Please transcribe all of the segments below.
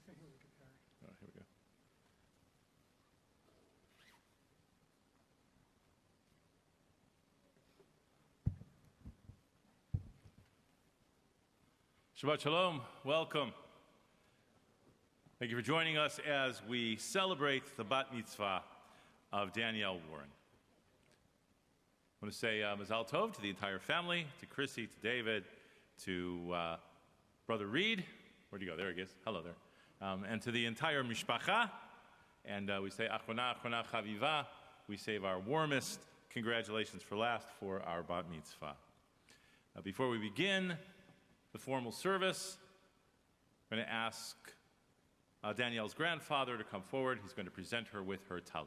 Oh, here we go. Shabbat Shalom, welcome. Thank you for joining us as we celebrate the Bat Mitzvah of Danielle Warren. I want to say Mazal Tov to the entire family, to Chrissy, to David, to Brother Reed. Where'd you go? There he is. Hello there. And to the entire Mishpacha. And we say Achrona, Achrona Chaviva. We save our warmest congratulations for last for our Bat Mitzvah. Before we begin the formal service, I'm going to ask Danielle's grandfather to come forward. He's going to present her with her talit.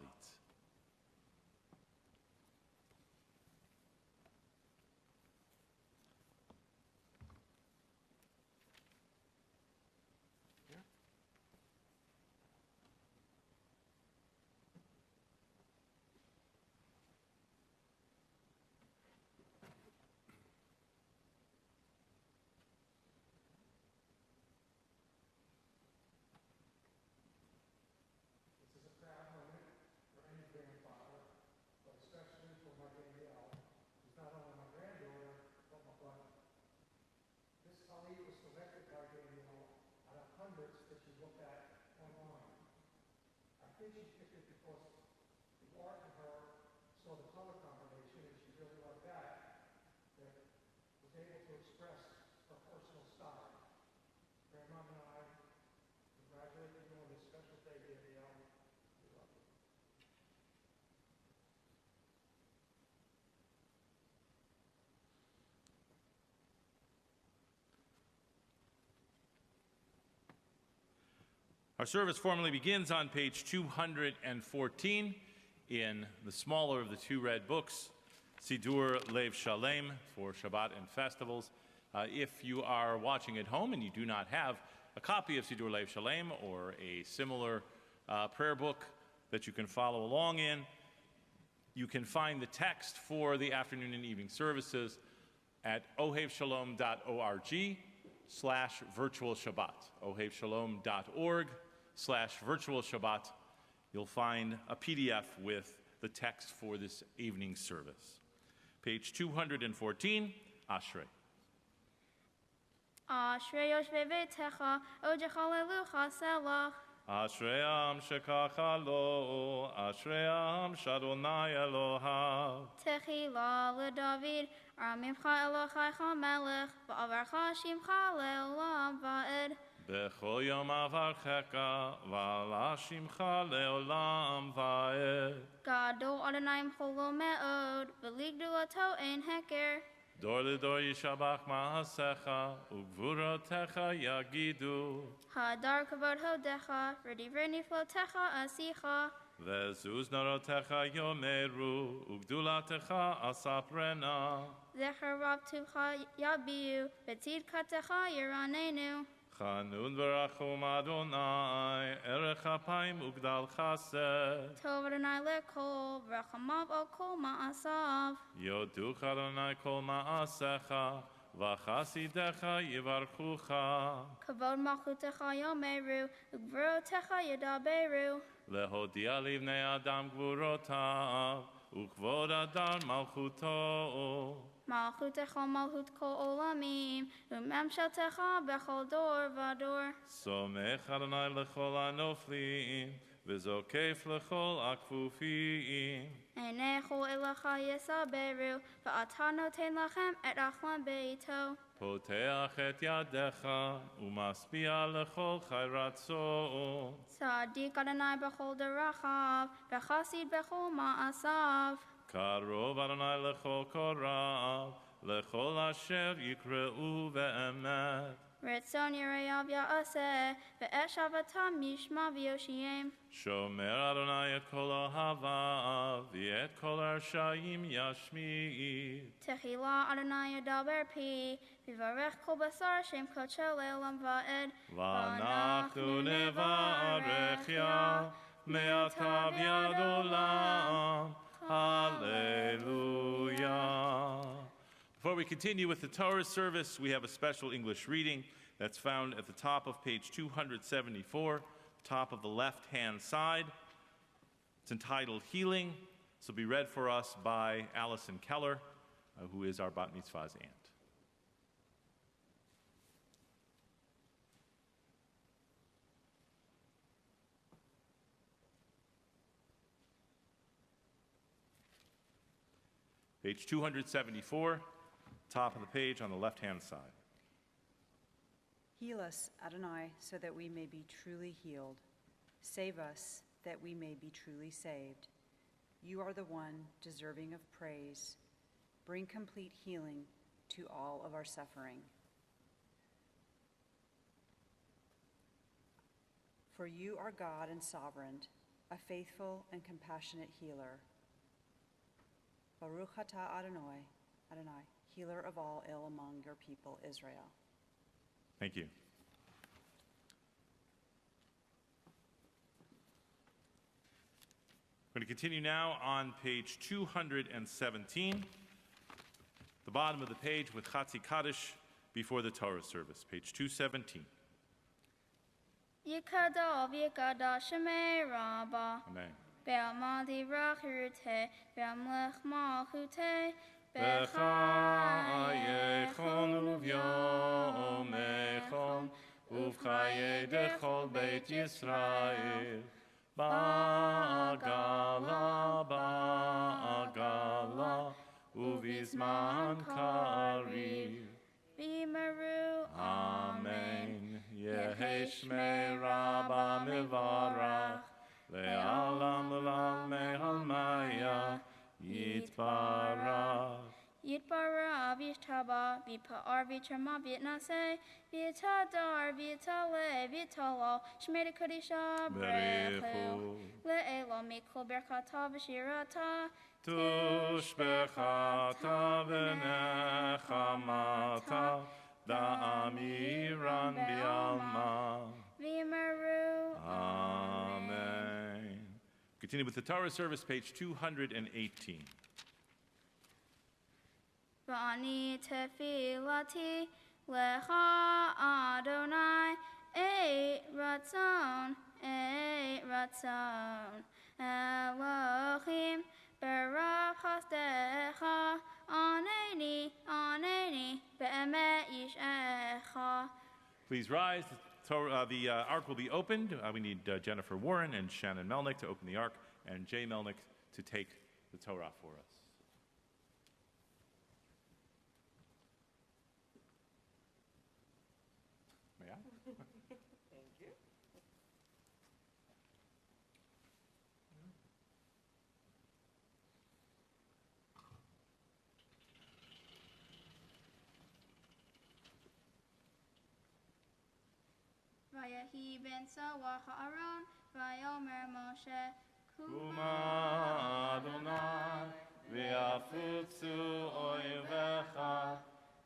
Our service formally begins on page 214 in the smaller of the two red books, Sidur Lev Shalem for Shabbat and festivals. If you are watching at home and you do not have a copy of Sidur Lev Shalem or a similar prayer book that you can follow along in, you can find the text for the afternoon and evening services at ohevshalom.org/virtual Shabbat, ohevshalom.org/virtual Shabbat. You'll find a PDF with the text for this evening service. Page 214, Ashrei. Ashrei yoshvei veitecha, ojecha lelucha selach. Ashrei am shekach lo, Ashrei am shadonai Elohav. Techila leDavid, Ramimcha Elochaicha melech, va'avarcha shimcha leolam va'ed. Bechol yom avarchecha, v'alashimcha leolam va'ed. Gadol Adonai m'cholo me'od, v'ligdulato ein heker. Dor ledor yishabach ma'asecha, ugvurotecha yagidu. Hadar kavod hodecha, v'divrei niflotecha asicha. Vezuz narotecha yomeru, ugdulatecha asaprena. Zecher rabtucha yabiu, v'tzidkatecha yiranenu. Chanun v'rachum Adonai, erech apayim ugdal chased. Tov Adonai lekol, v'rachamav al kol ma'asav. Yoduch Adonai kol ma'asecha, v'chasidecha yivarchucha. Kavod malchutecha yomeru, ugvurotecha yadaberu. Lehodia livnei Adam gvurotav, ukvod Adar malchuto. Malchutecha malchut kol olamim, umemshaltecha bechol dor vador. Somech Adonai lechol anoflim, v'zokef lechol akfufim. Einecho elecha yesaberu, va'ata noten lachem et achlan beito. Poteach et yadecha, umaspia lechol chayratzon. Sadik Adonai bechol derachav, v'chasid bechol ma'asav. Karov Adonai lechol korav, lechol asher yikreu ve'emet. Ritzon yireyav ya'aseh, ve'esh avatam mishma v'yoshiem. Shomer Adonai et kol ohavav, v'et kol arshayim yashmi'id. Techila Adonai yadaber pi, v'varech kol basar shem kodsho le'olam va'ed. V'anachnu nevarech ya, me'atav yad olam. Hallelujah. Before we continue with the Torah service, we have a special English reading That's found at the top of page 274, top of the left-hand side. It's entitled Healing. This will be read for us by Allison Keller, who is our Bat Mitzvah's aunt. Page 274, top of the page on the left-hand side. Heal us, Adonai, so that we may be truly healed. Save us, that we may be truly saved. You are the one deserving of praise. Bring complete healing to all of our suffering. For you are God and sovereign, a faithful and compassionate healer. Baruch atah Adonai, Adonai, healer of all ill among your people, Israel. Thank you. We're going to continue now on page 217, the bottom of the page with Chatzi Kaddish before the Torah service, page 217. Yikadav yikadav shemei rabba. Amen. Be'amadi rachirute, be'amlech malchute, B'chayechon uvyomechon, uvchaye dechol beit Yisrael. Ba'agala, ba'agala, uvizman kariv. Bimaru, Amen. Yehi shmei rabba mivarach, le'alam l'olam me'almaya, yitbarach. Yitbara Vitaba, Vipa Arvitrama Vitnase, Vitadar, Vitale, Vitala, Shmeda Kadisha, Brechu, Le'ela Mikol Berkata Vashirata, Tushbechata v'nechamata, da'amiran bi'alma. Vimaru. Amen. Continue with the Torah service, page 218. Vani tefilati lecha Adonai et ratzon Elohim berach chasdecha aneni be'emet yishecha. Please rise. The ark will be opened. We need Jennifer Warren and Shannon Melnick to open the ark, and Jay Melnick to take the Torah for us. May I? Thank you. Vayahi ben Sawach Aaron, Vayomer Moshe, Kuma Adonai, ve'afutzu oivecha,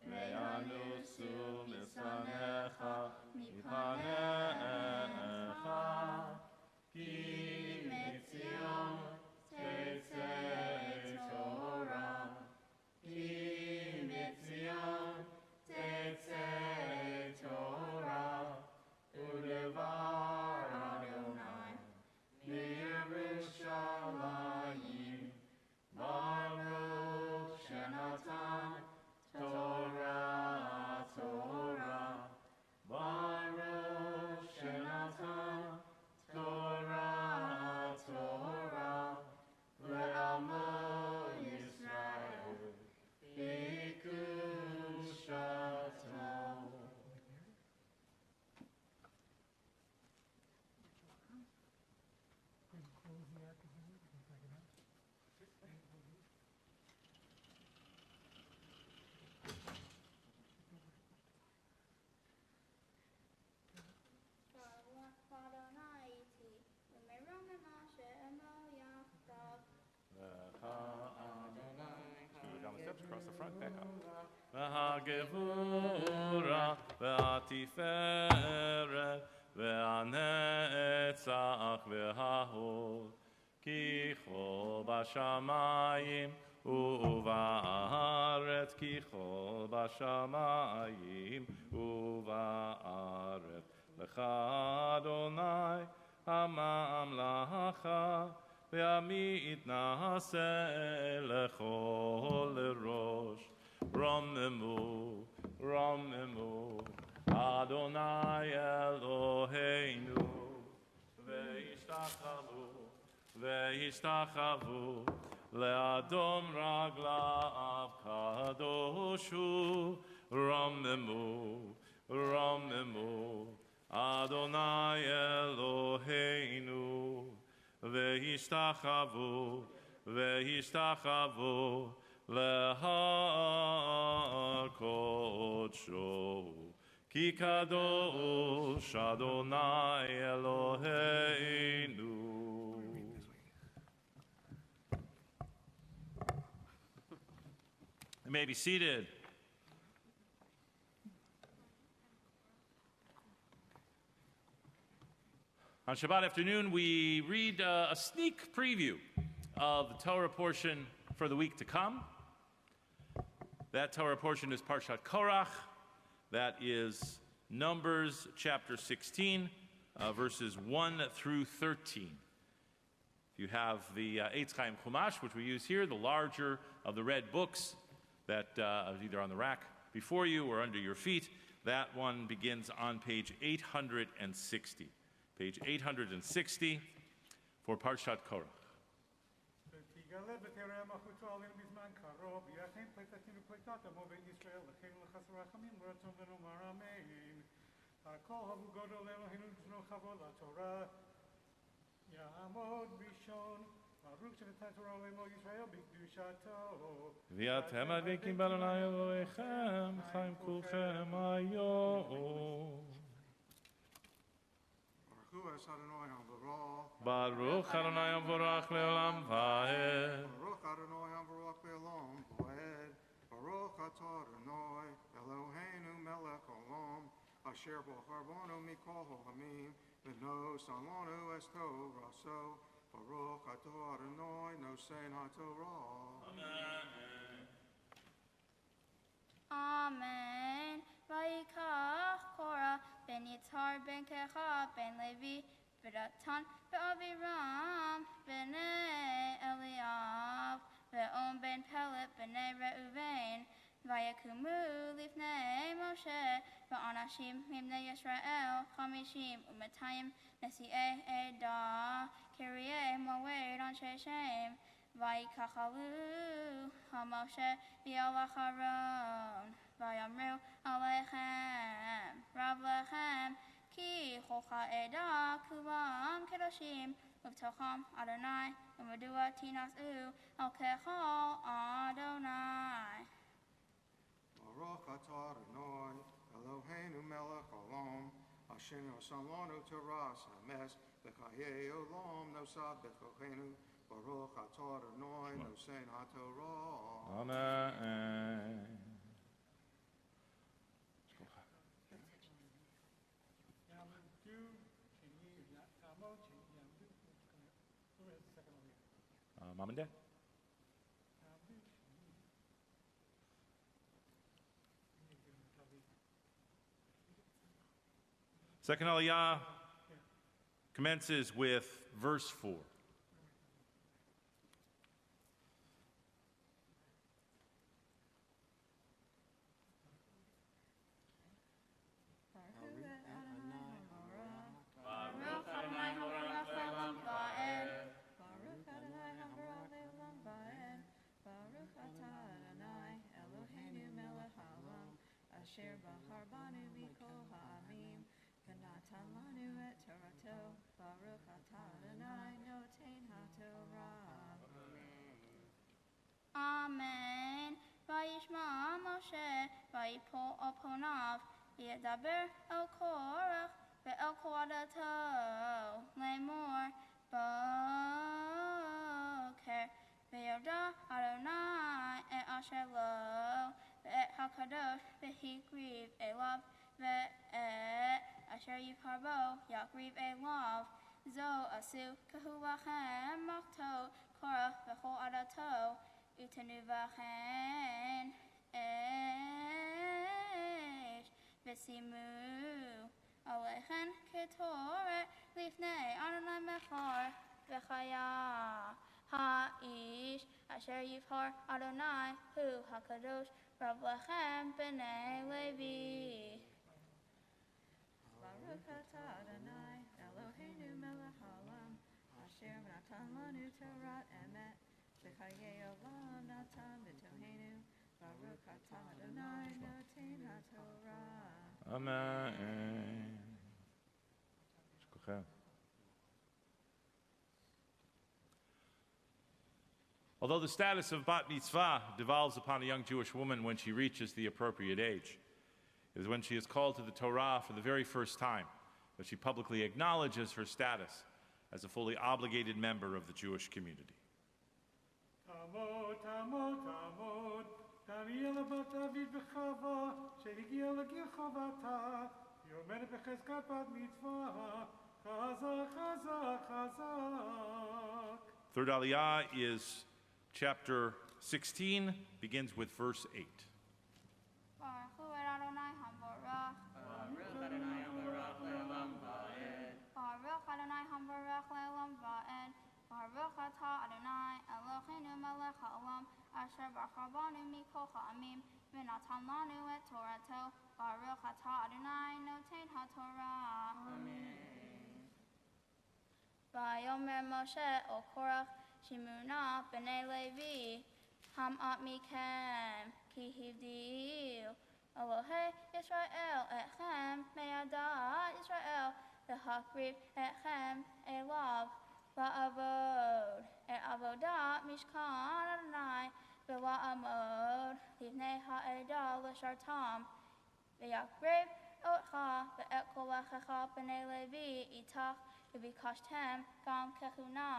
ve'anusu lisanecha, mipanecha, ki mitzion tetzei Torah, ki mitzion tetzei Torah, ulevar Adonai, miYerushalayim, Baruch Shenatan Torah, Torah, Baruch Shenatan Torah, Torah, le'amo Yisrael, b'kedushato. Down the steps, across the front, back up. V'hagevura, v'atiferet, v'anetzach, v'hahod, ki chol b'shamayim, ובארץ ככל בשמיים ובארץ. לך אדוני הממלכה והמית נעשה לכל ראש. רוממו, רוממו, אדוני אלוהינו, והשתחוו לאדום רגליו קדוש הוא. רוממו, רוממו, אדוני אלוהינו, והשתחוו לקודשו, כי קדוש אדוני אלוהינו. You may be seated. On Shabbat afternoon, we read a sneak preview of the Torah portion for the week to come. That Torah portion is Parshat Korach. That is Numbers chapter 16, verses 1 through 13. If you have the Eitz Chaim Chumash, which we use here, the larger of the red books that is either on the rack before you or under your feet, that one begins on page 860. Page 860 for Parshat Korach. ואתם הדבקים באדוני אלוהיכם חיים כולכם היום. Baruch Adonai Amvorach Leolam Vaed. Baruch Adonai Amvorach Leolam Vaed. Baruch Atah Adonai Eloheinu Melech Olam Asher B'Charbonu Mikol Ha'amim V'no Salonu Esto Raso. Baruch Atah Adonai Nosein HaTorah. Amen. Amen. Vayikach Korah ben Yitzhar ben Kecha ben Levi V'Datan V'Aviram b'nei Eliav V'Om ben Pelet b'nei Reuven Vayakumu lifnei Moshe V'Anashim mibnei Yisrael Chamishim u'Matayim Nesi'ei Edah Kiryei Moed Anshe Shem Vayikachalu HaMoshe V'Yalach Aaron Vayamru Alechem Rav Lechem Ki Chocha Eda Kulam Kedoshim Uvtocham Adonai Umadua Tinas'u Al Kechol Adonai. Baruch Atah Adonai Eloheinu Melech Olam Asher Salonu Torah Hames B'Chayei Olam Nosad B'Kochenu. Baruch Atah Adonai Nosein HaTorah. Amen. Mom and Dad. Second Aliyah commences with verse 4. Asher b'Harbanu Mikol Ha'amim V'Natan Lanu et Torato Baruch Atah Adonai Notein HaTorah. Amen. Vayishma Moshe Vayipol al Ponav V'Yedaber el Korach Ve'el Koadato Lemor Boker Ve'yoda Adonai et Asher Lo Ve'et HaKadosh Ve'hikriv Elav Ve'et Asher Yivharbo Yakriv Elav Zo Asu Kahu Lachem Makto Korach V'chol Adato utenu v'chen esh v'simu alechen ketoret lifnei Adonai mechor v'chaya ha'ish asher yivhar Adonai hu hakadosh Rav lechem b'nei Levi. Baruch atah Adonai Eloheinu melech haolam asher natan lanu Torah emet v'chayei olam natan b'tohenu Baruch atah Adonai noten haTorah. Amen. Although the status of bat mitzvah devolves upon a young Jewish woman when she reaches the appropriate age, it is when she is called to the Torah for the very first time that she publicly acknowledges her status as a fully obligated member of the Jewish community. Tamod, tamod, tamod, Danielle bat David b'chava, shehigia l'gil chavata, yomed b'chezkat bat mitzvah, chazak, chazak, chazak. Third Aliyah is chapter 16, begins with verse 8. Baruch hu Adonai hamborach. Baruch Adonai hambarach le'olam va'ed. Baruch Adonai hamborach le'olam va'ed. Baruch atah Adonai Eloheinu melech ha'olam asher baruch banu mikol ha'amim v'natan lanu et Torato. Baruch atah Adonai noten haTorah. Amen. Vayomer Moshe o Korach Shimuna b'nei Levi ham'at mikem ki hivdiu Elohei Yisrael etchem me'adat Yisrael v'hakriv etchem elav la'avod avodat mishkan Adonai v'la'amod livnei ha'edah l'shartam v'yakriv otcha v'et kol achecha b'nei Levi itach v'bikashtem gam kechuna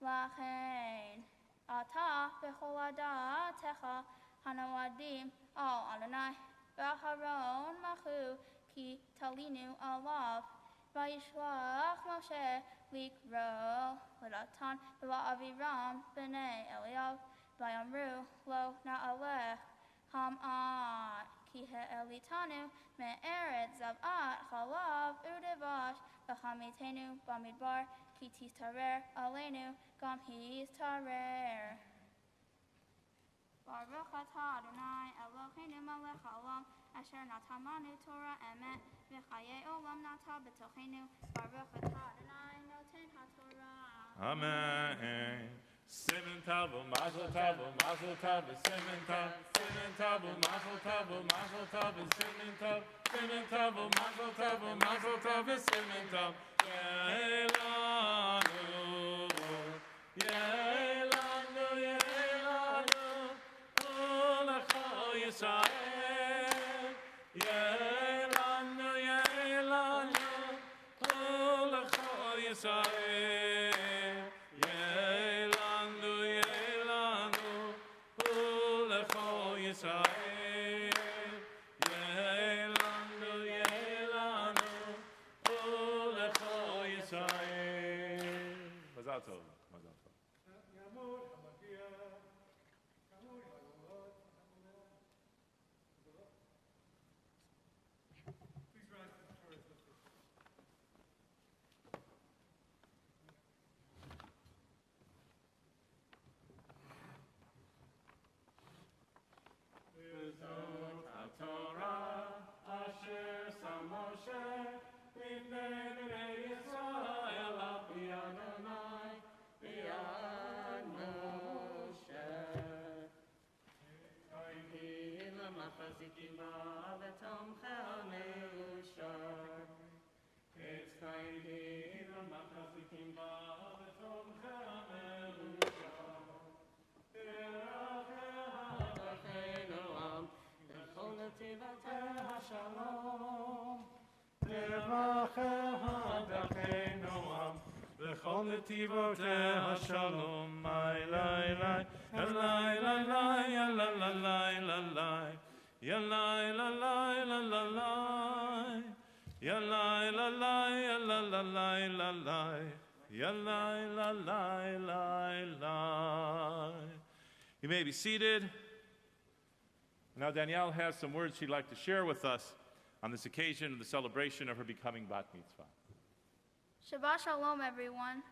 lachen ata v'chol adatecha hanawadim al Adonai v'aharon machu ki talinu alav v'yishlach Moshe likro l'datan v'la'aviram b'nei Eliav v'yamru lo na'alech ham'at ki he'elitanu me'eretz zav'at chalav u'devash v'chamitenu b'midbar ki tistarer aleinu gam histarer. Baruch atah Adonai Eloheinu melech haolam asher natan lanu Torah emet v'chayei olam natan b'tochenu. Baruch atah Adonai noten haTorah. Amen. Simen tavo, mazel tavo, mazel tavo, simen tavo, mazel tavo, mazel tavo, simen tavo, mazel tavo, mazel tavo, simen tavo. Ye'elanu, ye'elanu, ye'elanu, u'lecha Yisrael. Ye'elanu, ye'elanu, u'lecha Yisrael. Yamod hamagia, kamod halolot, please rise to the Torah's lifted. V'zot haTorah asher sam Moshe lifnei bnei Yisrael al pi Adonai b'yad Moshe. Kain l'machazikim ba v'tomchei me'ushar. It's kain l'machazikim ba v'tomchei me'ushar. V'chol netivotei hashalom, my lai lai, lai lai lai, la la lai la lai, ya lai la lai la la lai, ya lai la lai, la la lai la lai, ya lai la lai lai lai. You may be seated. Now, Danielle has some words she'd like to share with us on this occasion of the celebration of her becoming bat mitzvah. Shabbat Shalom, everyone.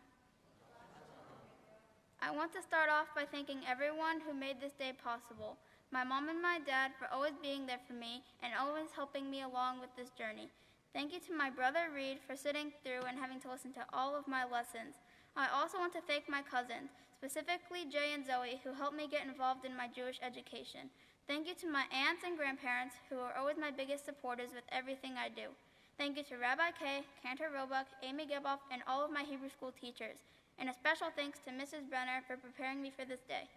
I want to start off by thanking everyone who made this day possible. My mom and my dad for always being there for me and always helping me along with this journey. Thank you to my brother Reed for sitting through and having to listen to all of my lessons. I also want to thank my cousins, specifically Jay and Zoe, who helped me get involved in my Jewish education. Thank you to my aunts and grandparents, who are always my biggest supporters with everything I do. Thank you to Rabbi Kay, Cantor Roebuck, Amy Geboff, and all of my Hebrew school teachers. And a special thanks to Mrs. Brenner for preparing me for this day.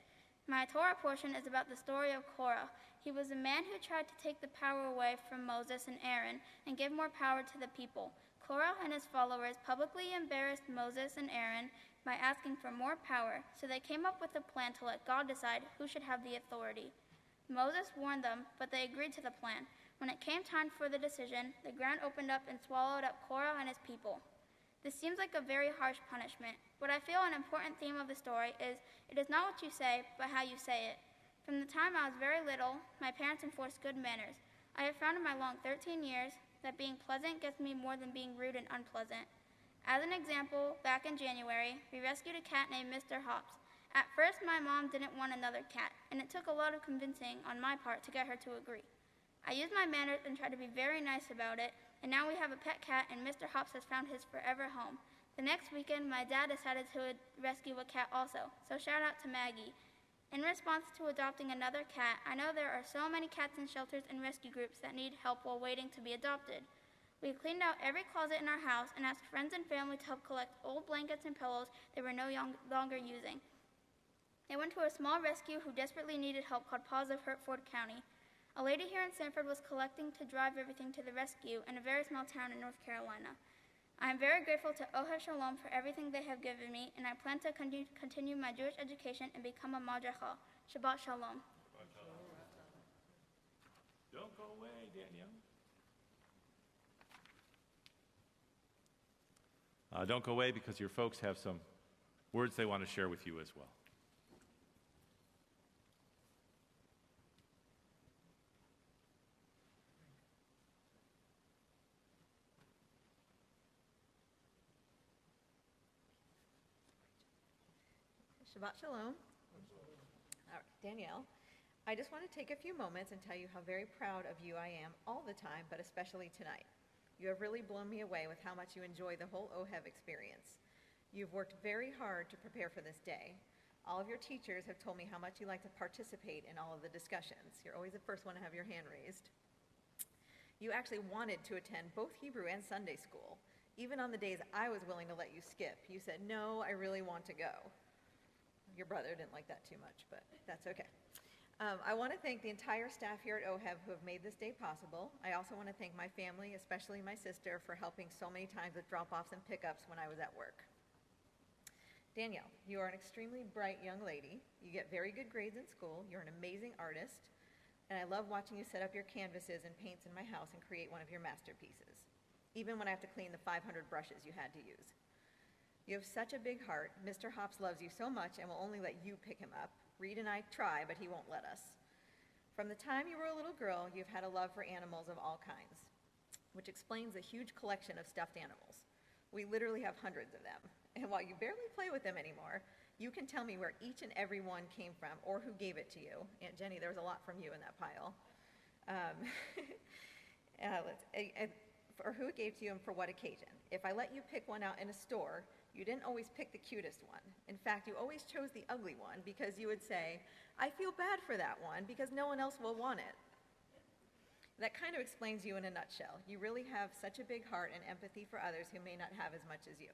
My Torah portion is about the story of Korah. He was a man who tried to take the power away from Moses and Aaron and give more power to the people. Korah and his followers publicly embarrassed Moses and Aaron by asking for more power, so they came up with a plan to let God decide who should have the authority. Moses warned them, but they agreed to the plan. When it came time for the decision, the ground opened up and swallowed up Korah and his people. This seems like a very harsh punishment, but I feel an important theme of the story is it is not what you say, but how you say it. From the time I was very little, my parents enforced good manners. I have found in my long 13 years that being pleasant gets me more than being rude and unpleasant. As an example, back in January, we rescued a cat named Mr. Hops. At first, my mom didn't want another cat, and it took a lot of convincing on my part to get her to agree. I used my manners and tried to be very nice about it, and now we have a pet cat and Mr. Hops has found his forever home. The next weekend, my dad decided to rescue a cat also, so shout out to Maggie. In response to adopting another cat, I know there are so many cats in shelters and rescue groups that need help while waiting to be adopted. We cleaned out every closet in our house and asked friends and family to help collect old blankets and pillows they were no longer using. They went to a small rescue who desperately needed help called Paws of Hertford County. A lady here in Sanford was collecting to drive everything to the rescue in a very small town in North Carolina. I am very grateful to Ohev Shalom for everything they have given me, and I plan to continue my Jewish education and become a madracha. Shabbat Shalom. Don't go away, Danielle. Don't go away because your folks have some words they want to share with you as well. Shabbat Shalom. All right, Danielle, I just want to take a few moments and tell you how very proud of you I am all the time, but especially tonight. You have really blown me away with how much you enjoy the whole OHEV experience. You've worked very hard to prepare for this day. All of your teachers have told me how much you like to participate in all of the discussions. You're always the first one to have your hand raised. You actually wanted to attend both Hebrew and Sunday school. Even on the days I was willing to let you skip, you said, no, I really want to go. Your brother didn't like that too much, but that's okay. I want to thank the entire staff here at OHEV who have made this day possible. I also want to thank my family, especially my sister, for helping so many times with drop-offs and pickups when I was at work. Danielle, you are an extremely bright young lady. You get very good grades in school. You're an amazing artist. And I love watching you set up your canvases and paints in my house and create one of your masterpieces, even when I have to clean the 500 brushes you had to use. You have such a big heart. Mr. Hops loves you so much and will only let you pick him up. Reed and I try, but he won't let us. From the time you were a little girl, you've had a love for animals of all kinds, which explains the huge collection of stuffed animals. We literally have hundreds of them. And while you barely play with them anymore, you can tell me where each and every one came from or who gave it to you. Aunt Jenny, there was a lot from you in that pile. Or who it gave to you and for what occasion. If I let you pick one out in a store, you didn't always pick the cutest one. In fact, you always chose the ugly one because you would say, I feel bad for that one because no one else will want it. That kind of explains you in a nutshell. You really have such a big heart and empathy for others who may not have as much as you.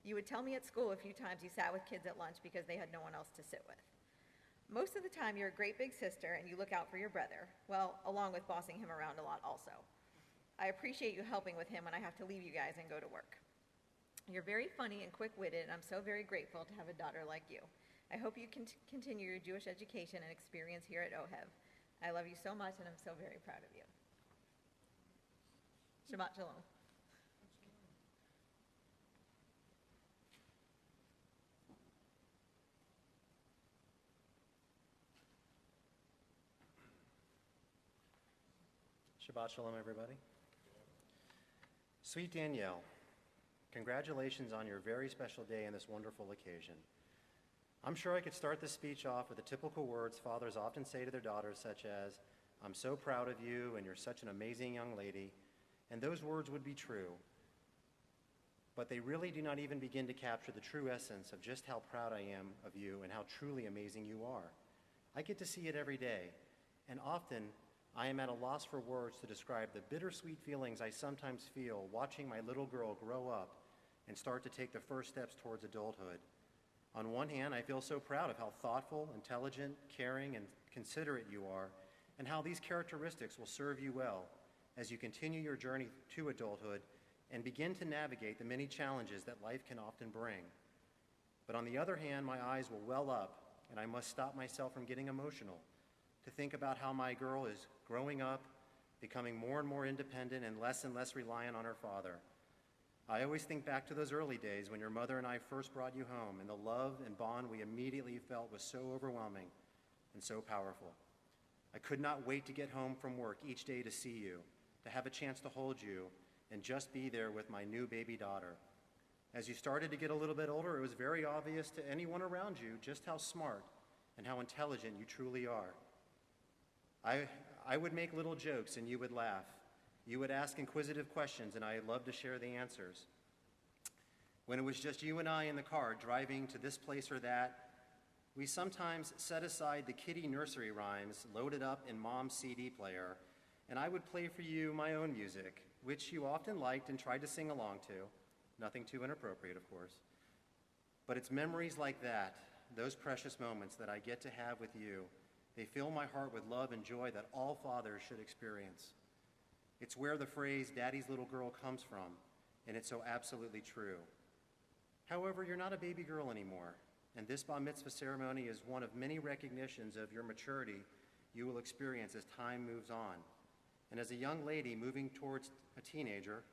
You would tell me at school a few times you sat with kids at lunch because they had no one else to sit with. Most of the time, you're a great big sister and you look out for your brother, well, along with bossing him around a lot also. I appreciate you helping with him when I have to leave you guys and go to work. You're very funny and quick-witted, and I'm so very grateful to have a daughter like you. I hope you can continue your Jewish education and experience here at OHEV. I love you so much, and I'm so very proud of you. Shabbat Shalom. Shabbat Shalom, everybody. Sweet Danielle, congratulations on your very special day and this wonderful occasion. I'm sure I could start this speech off with the typical words fathers often say to their daughters, such as, "I'm so proud of you and you're such an amazing young lady," and those words would be true. But they really do not even begin to capture the true essence of just how proud I am of you and how truly amazing you are. I get to see it every day, and often I am at a loss for words to describe the bittersweet feelings I sometimes feel watching my little girl grow up and start to take the first steps towards adulthood. On one hand, I feel so proud of how thoughtful, intelligent, caring, and considerate you are, and how these characteristics will serve you well as you continue your journey to adulthood and begin to navigate the many challenges that life can often bring. But on the other hand, my eyes will well up, and I must stop myself from getting emotional to think about how my girl is growing up, becoming more and more independent and less reliant on her father. I always think back to those early days when your mother and I first brought you home, and the love and bond we immediately felt was so overwhelming and so powerful. I could not wait to get home from work each day to see you, to have a chance to hold you, and just be there with my new baby daughter. As you started to get a little bit older, it was very obvious to anyone around you just how smart and how intelligent you truly are. I would make little jokes and you would laugh. You would ask inquisitive questions and I'd love to share the answers. When it was just you and I in the car driving to this place or that, we sometimes set aside the kiddie nursery rhymes loaded up in Mom's CD player, and I would play for you my own music, which you often liked and tried to sing along to. Nothing too inappropriate, of course. But it's memories like that, those precious moments that I get to have with you. They fill my heart with love and joy that all fathers should experience. It's where the phrase, "Daddy's little girl," comes from, and it's so absolutely true. However, you're not a baby girl anymore, and this bar mitzvah ceremony is one of many recognitions of your maturity you will experience as time moves on. And as a young lady moving towards a teenager,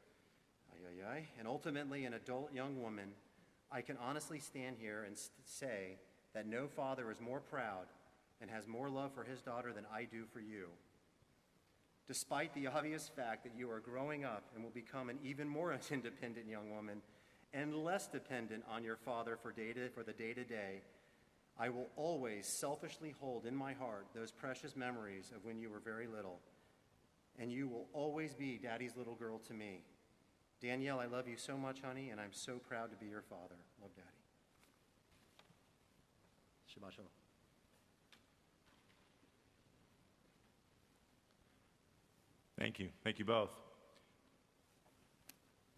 and ultimately an adult young woman, I can honestly stand here and say that no father is more proud and has more love for his daughter than I do for you. Despite the obvious fact that you are growing up and will become an even more independent young woman and less dependent on your father for the day-to-day, I will always selfishly hold in my heart those precious memories of when you were very little. And you will always be Daddy's little girl to me. Danielle, I love you so much, honey, and I'm so proud to be your father. Love, Daddy. Shabbat Shalom. Thank you. Thank you both.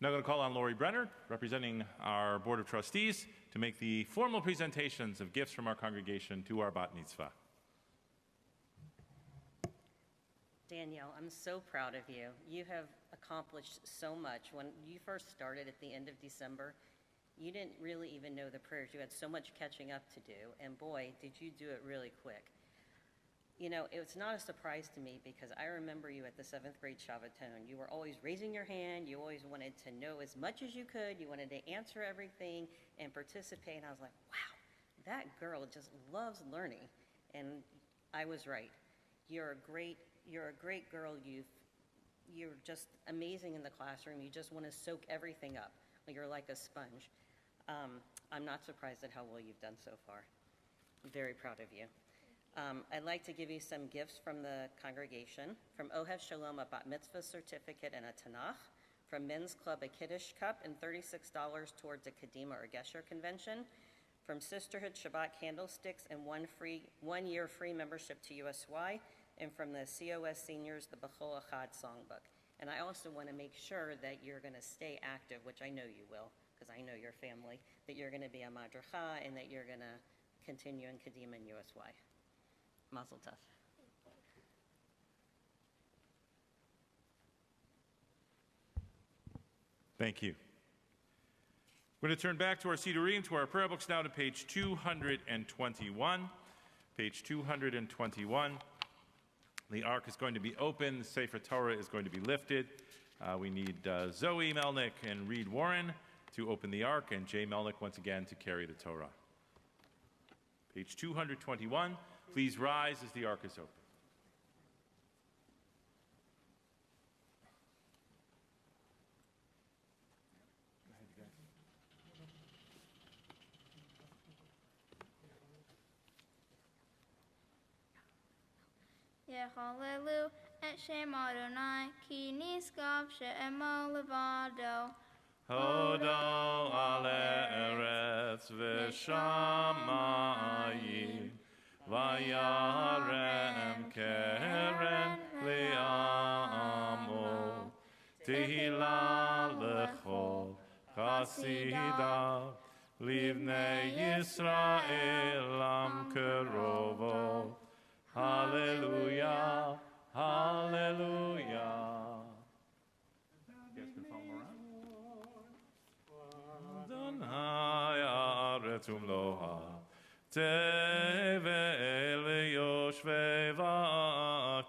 Now I'm going to call on Lori Brenner, representing our Board of Trustees, to make the formal presentations of gifts from our congregation to our bat mitzvah. Danielle, I'm so proud of you. You have accomplished so much. When you first started at the end of December, you didn't really even know the prayers. You had so much catching up to do, and boy, did you do it really quick. You know, it's not a surprise to me because I remember you at the 7th grade Shabbaton. You were always raising your hand. You always wanted to know as much as you could. You wanted to answer everything and participate. And I was like, wow, that girl just loves learning. And I was right. You're a great girl. You're just amazing in the classroom. You just want to soak everything up. You're like a sponge. I'm not surprised at how well you've done so far. I'm very proud of you. I'd like to give you some gifts from the congregation. From Ohev Shalom, a bat mitzvah certificate and a Tanakh. From Men's Club, a Kiddush cup and $36 towards a Kadima or Gesher convention. From Sisterhood, Shabbat candlesticks and 1 year free membership to USY. And from the COS seniors, the B'chol Echad songbook. And I also want to make sure that you're going to stay active, which I know you will, because I know your family, that you're going to be a madracha and that you're going to continue in Kadima and USY. Mazel tov. Thank you. We're going to turn back to our Sidurim, to our prayer books now to page 221. Page 221. The ark is going to be open. The Sefer Torah is going to be lifted. We need Zoe Melnick and Reed Warren to open the ark, and Jay Melnick once again to carry the Torah. Page 221. Please rise as the ark is open. v'chalelu et shem Adonai ki niskav she'emo levado. Hodo ale eretz v'shamayim vayarem keren li'amo tehila lechol chasidav livnei Yisrael am kerovo. Hallelujah, hallelujah. You guys can follow around. Adonai aretz umloha tevel yoshvei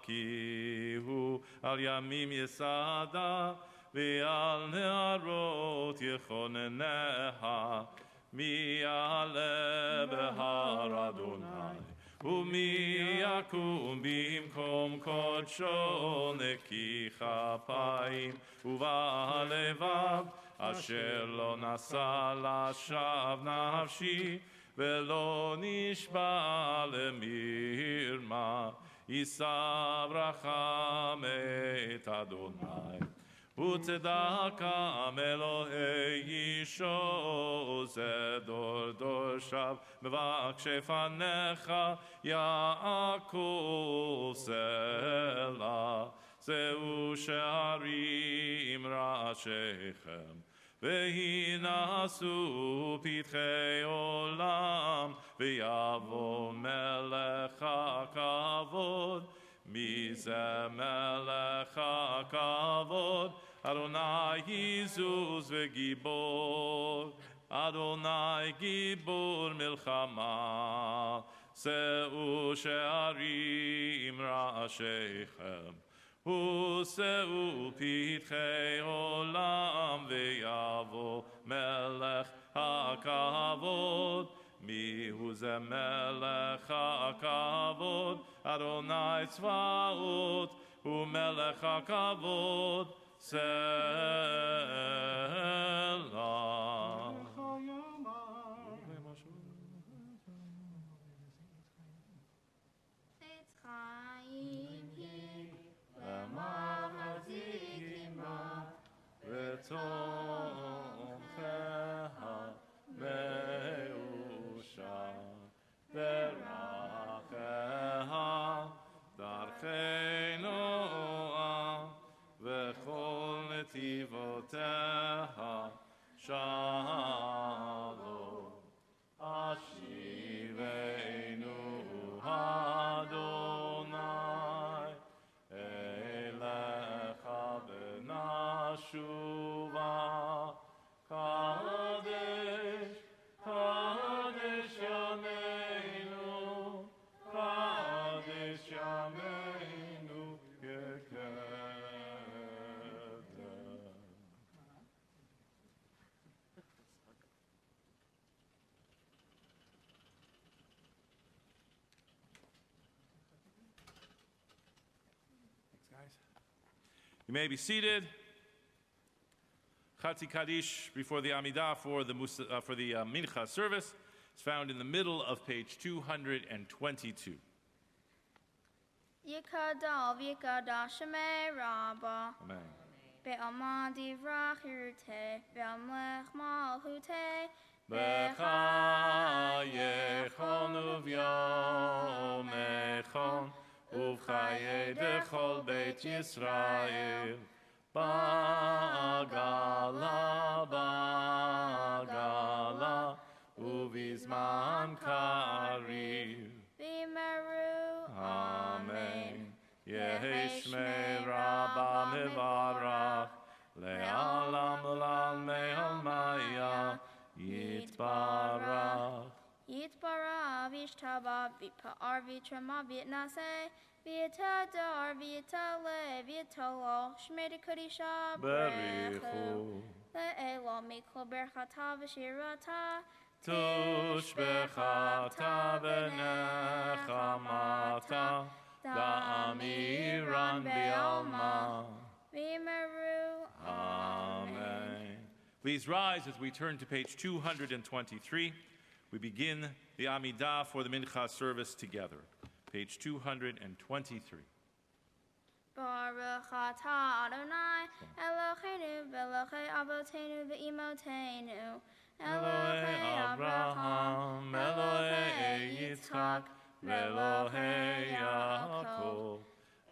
v'akihu al yamim yesada v'al ne'arot yechoneneha mi'ale behar Adonai Umi yakum bimkom kodsho neki chapayim uvalevav asher lo nasa lashav nafshi velo nishba lemirma yisav racham et Adonai Utzedakam Elohei Yisho Zedor Dorshav Mevakshei Fanecha Yaakov Selah Zeu She'arim Rashechem V'hinasu Pitchei Olam V'yavo Melech HaKavod Mize Melech HaKavod Adonai Yizuz v'gibor Adonai Gibor Milchama Seu She'arim Ra'asheichem Useu Pitchei Olam V'yavo Melech HaKavod Mihu ze Melech HaKavod Adonai Tzvaot Hu Melech HaKavod Selah. Eitz Chaim hi Lemachazikima V'tomcheha me'usha V'racheha darchei Noah V'chol netivoteha shalom Ashiveinu Adonai Elecha b'nashuva Kadesh, Kadesh Yameinu Kadesh Yameinu Yekedem. Thanks, guys. You may be seated. Chatzi Kaddish before the Amidah for the Mincha service is found in the middle of page 222. Yikadal v'yikadal Shemei Rabbah Amen. Be'alma divrach yiruteh Be'amlech malhuteh B'chayechon uvyomechon uvchaye dechol Beit Yisrael Bagala, Bagala, Uvizman Karir. V'meru Amen. Yehi Shmei Rabba Mevarach, Le'alam Ulam Me'almaya, Yitbarach. Yitbarach v'ishtaba v'pa'ar v'trama v'naseh V'yitadar, v'yitale, v'yitolo, shmei kadisha Berichu. Le'elo mikol berchata v'shirata. Tush bechata v'nechamata, da'amiran bi'alma. V'meru. Amen. Please rise as we turn to page 223. We begin the Amidah for the Mincha service together. Page 223. Baruch atah Adonai, Eloheinu v'Elokei Avotenu v'Imotenu, Elohei Abraham, Elohei Yitzchak, Elohei Yaakov,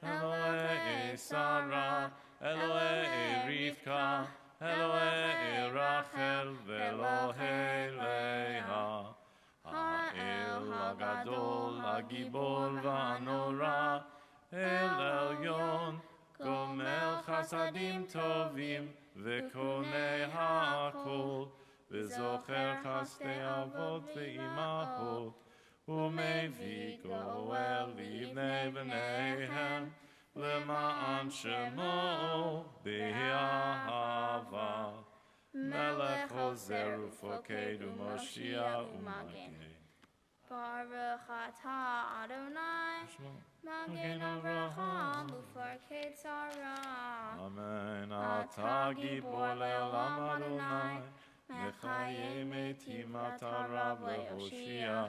Elohei Sarah, Elohei Rivka, Elohei Rachel, Elohei Leah, Ha'el Hagadol, Hagibor v'Anora, El Elyon, Gomel Chasadim Tovim, V'konei Ha'akol, V'zocher Chasdei Avot V'imahot, U'mevii Goel Livnei B'neihem, L'ma'an Shemo B'Ahava, Melech Hozer U'Foked U'Moshiach U'Magen. Baruch atah Adonai, Magen Avraham, Ufarkei Tzara. Amen. Ata Gibor Le'olam Adonai, Mechaye Metim Ata Rav Le'Hoshia,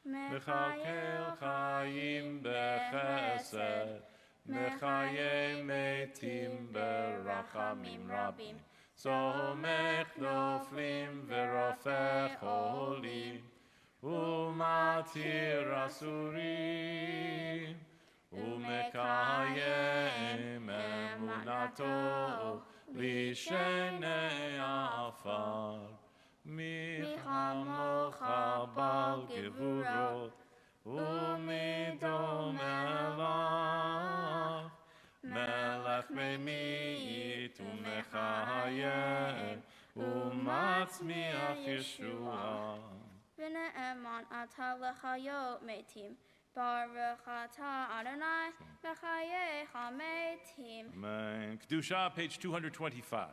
Mechakel Chaim B'Chesed, Mechaye Metim B'Rachamim Rabim, Somech Noflim V'Rofech Holim, Umatir Asurim, Umekayem Emunato Lishenei Afar, Michamocha Bal Gevurot, Umidom Elach, Melech Me'mit Umechayem, Umatzmiach Yeshua. V'ne'eman atah lechayot metim. Baruch atah Adonai, mechaye hametim. Amen. Kedusha, page 225.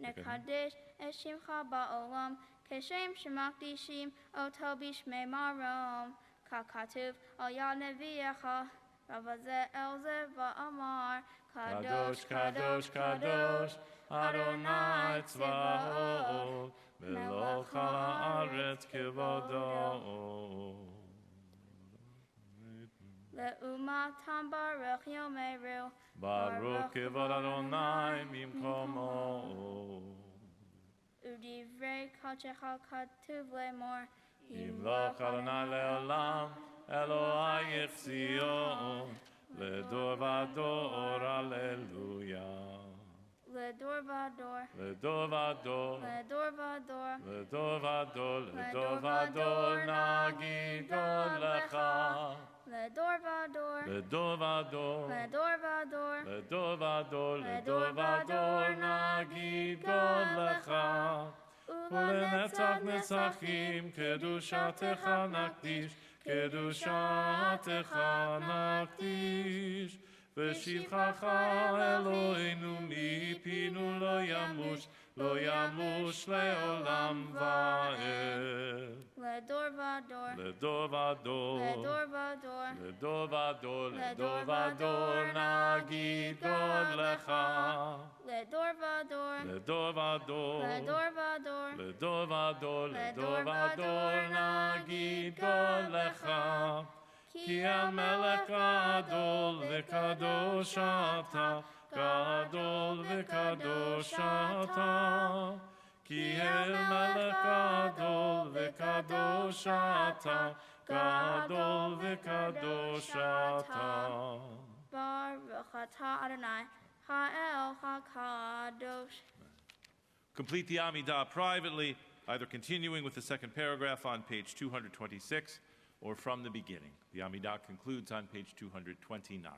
Nekadesh et shimcha ba'olam, keshem shemakdishim oto bishmei marom. Kakatuv al yad nevi'echa, ravazeh elzeh va'amar. Kadosh, Kadosh, Kadosh, Adonai Tzvaot, Melech ha'aretz kevodo. Le'umatam baruch yomeru, Baruch kevod Adonai mimkomo. udivrei kachecha katuv lemor. Yimloch Adonai le'olam, Elohai yichzion, ledor vador, Alleluia. Ledor vador, Ledor vador, ledor vador, ledor vador, ledor vador, nagid God lecha. ledor vador, Ledor vador, ledor vador, ledor vador, ledor vador, nagid God lecha. ולנצח נצחים, קדושתך נקדיש, קדושתך נקדיש. ושבחך אלוהינו מפינו לא ימוש, לא ימוש לעולם ועד. ledor vador, לדור ודור, ledor vador, לדור ודור, לדור ודור, נגיד God לך. ledor vador, לדור ודור, ledor vador, לדור ודור, לדור ודור, נגיד God לך. כי המלך גדול וקדוש אתה, גדול וקדוש אתה. כי המלך גדול וקדוש אתה, גדול וקדוש אתה. baruch atah Adonai, ha'el ha'kadosh. Complete the Amidah privately, either continuing with the second paragraph on page 226 or from the beginning. The Amidah concludes on page 229.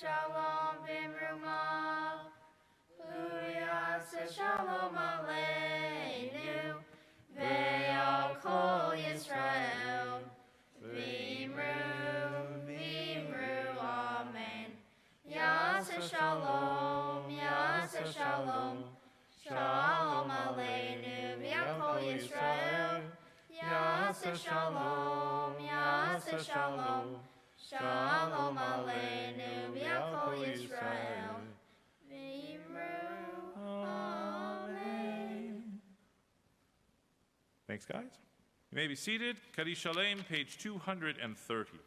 shalom b'mrumav. Yaseh shalom aleinu ve'al kol Yisrael. V'imru, amen. Yaseh shalom, shalom aleinu ve'al kol Yisrael. Yaseh shalom, shalom aleinu ve'al kol Yisrael. Thanks, guys. You may be seated. Kaddish Shalem, page 230.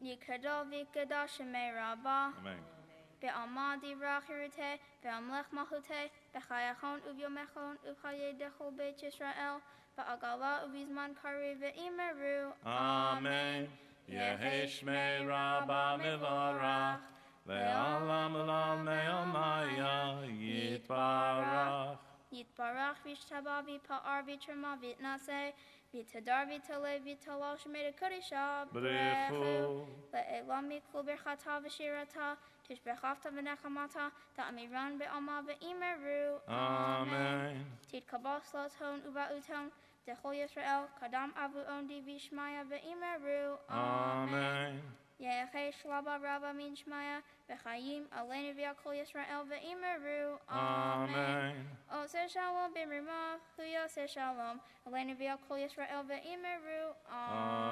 Yikadol v'ikadash shemei Rabbah. Amen. Be'alma divrach yiruteh, be'amlech malchuteh, b'chayachon uvyomechon, u'chayei dechol beit Yisrael, ba'agala uvizman kari ve'imeru. Amen. Yehi shmei Rabbah mivarach, le'olam olam me'omaya yitbarach. Yitbarach v'ishtaba v'pa'ar v'trema v'itnaseh, v'tadar v'taleh v'talal shemei kadisha Brechu. le'elam mikol berchata v'shirata, tishbechafta v'nechamata, ta'amiran be'alma ve'imeru. Amen. Titkabal sloton uva'uton, dechol Yisrael, kadam avu ondi v'ishmaya ve'imeru. Amen. Ye'echei shlaba rabba min shmaya, v'chayim aleinu v'yakol Yisrael ve'imeru. Amen. Oseh shalom b'mrumav, huyoseh shalom, aleinu v'yakol Yisrael ve'imeru. Amen.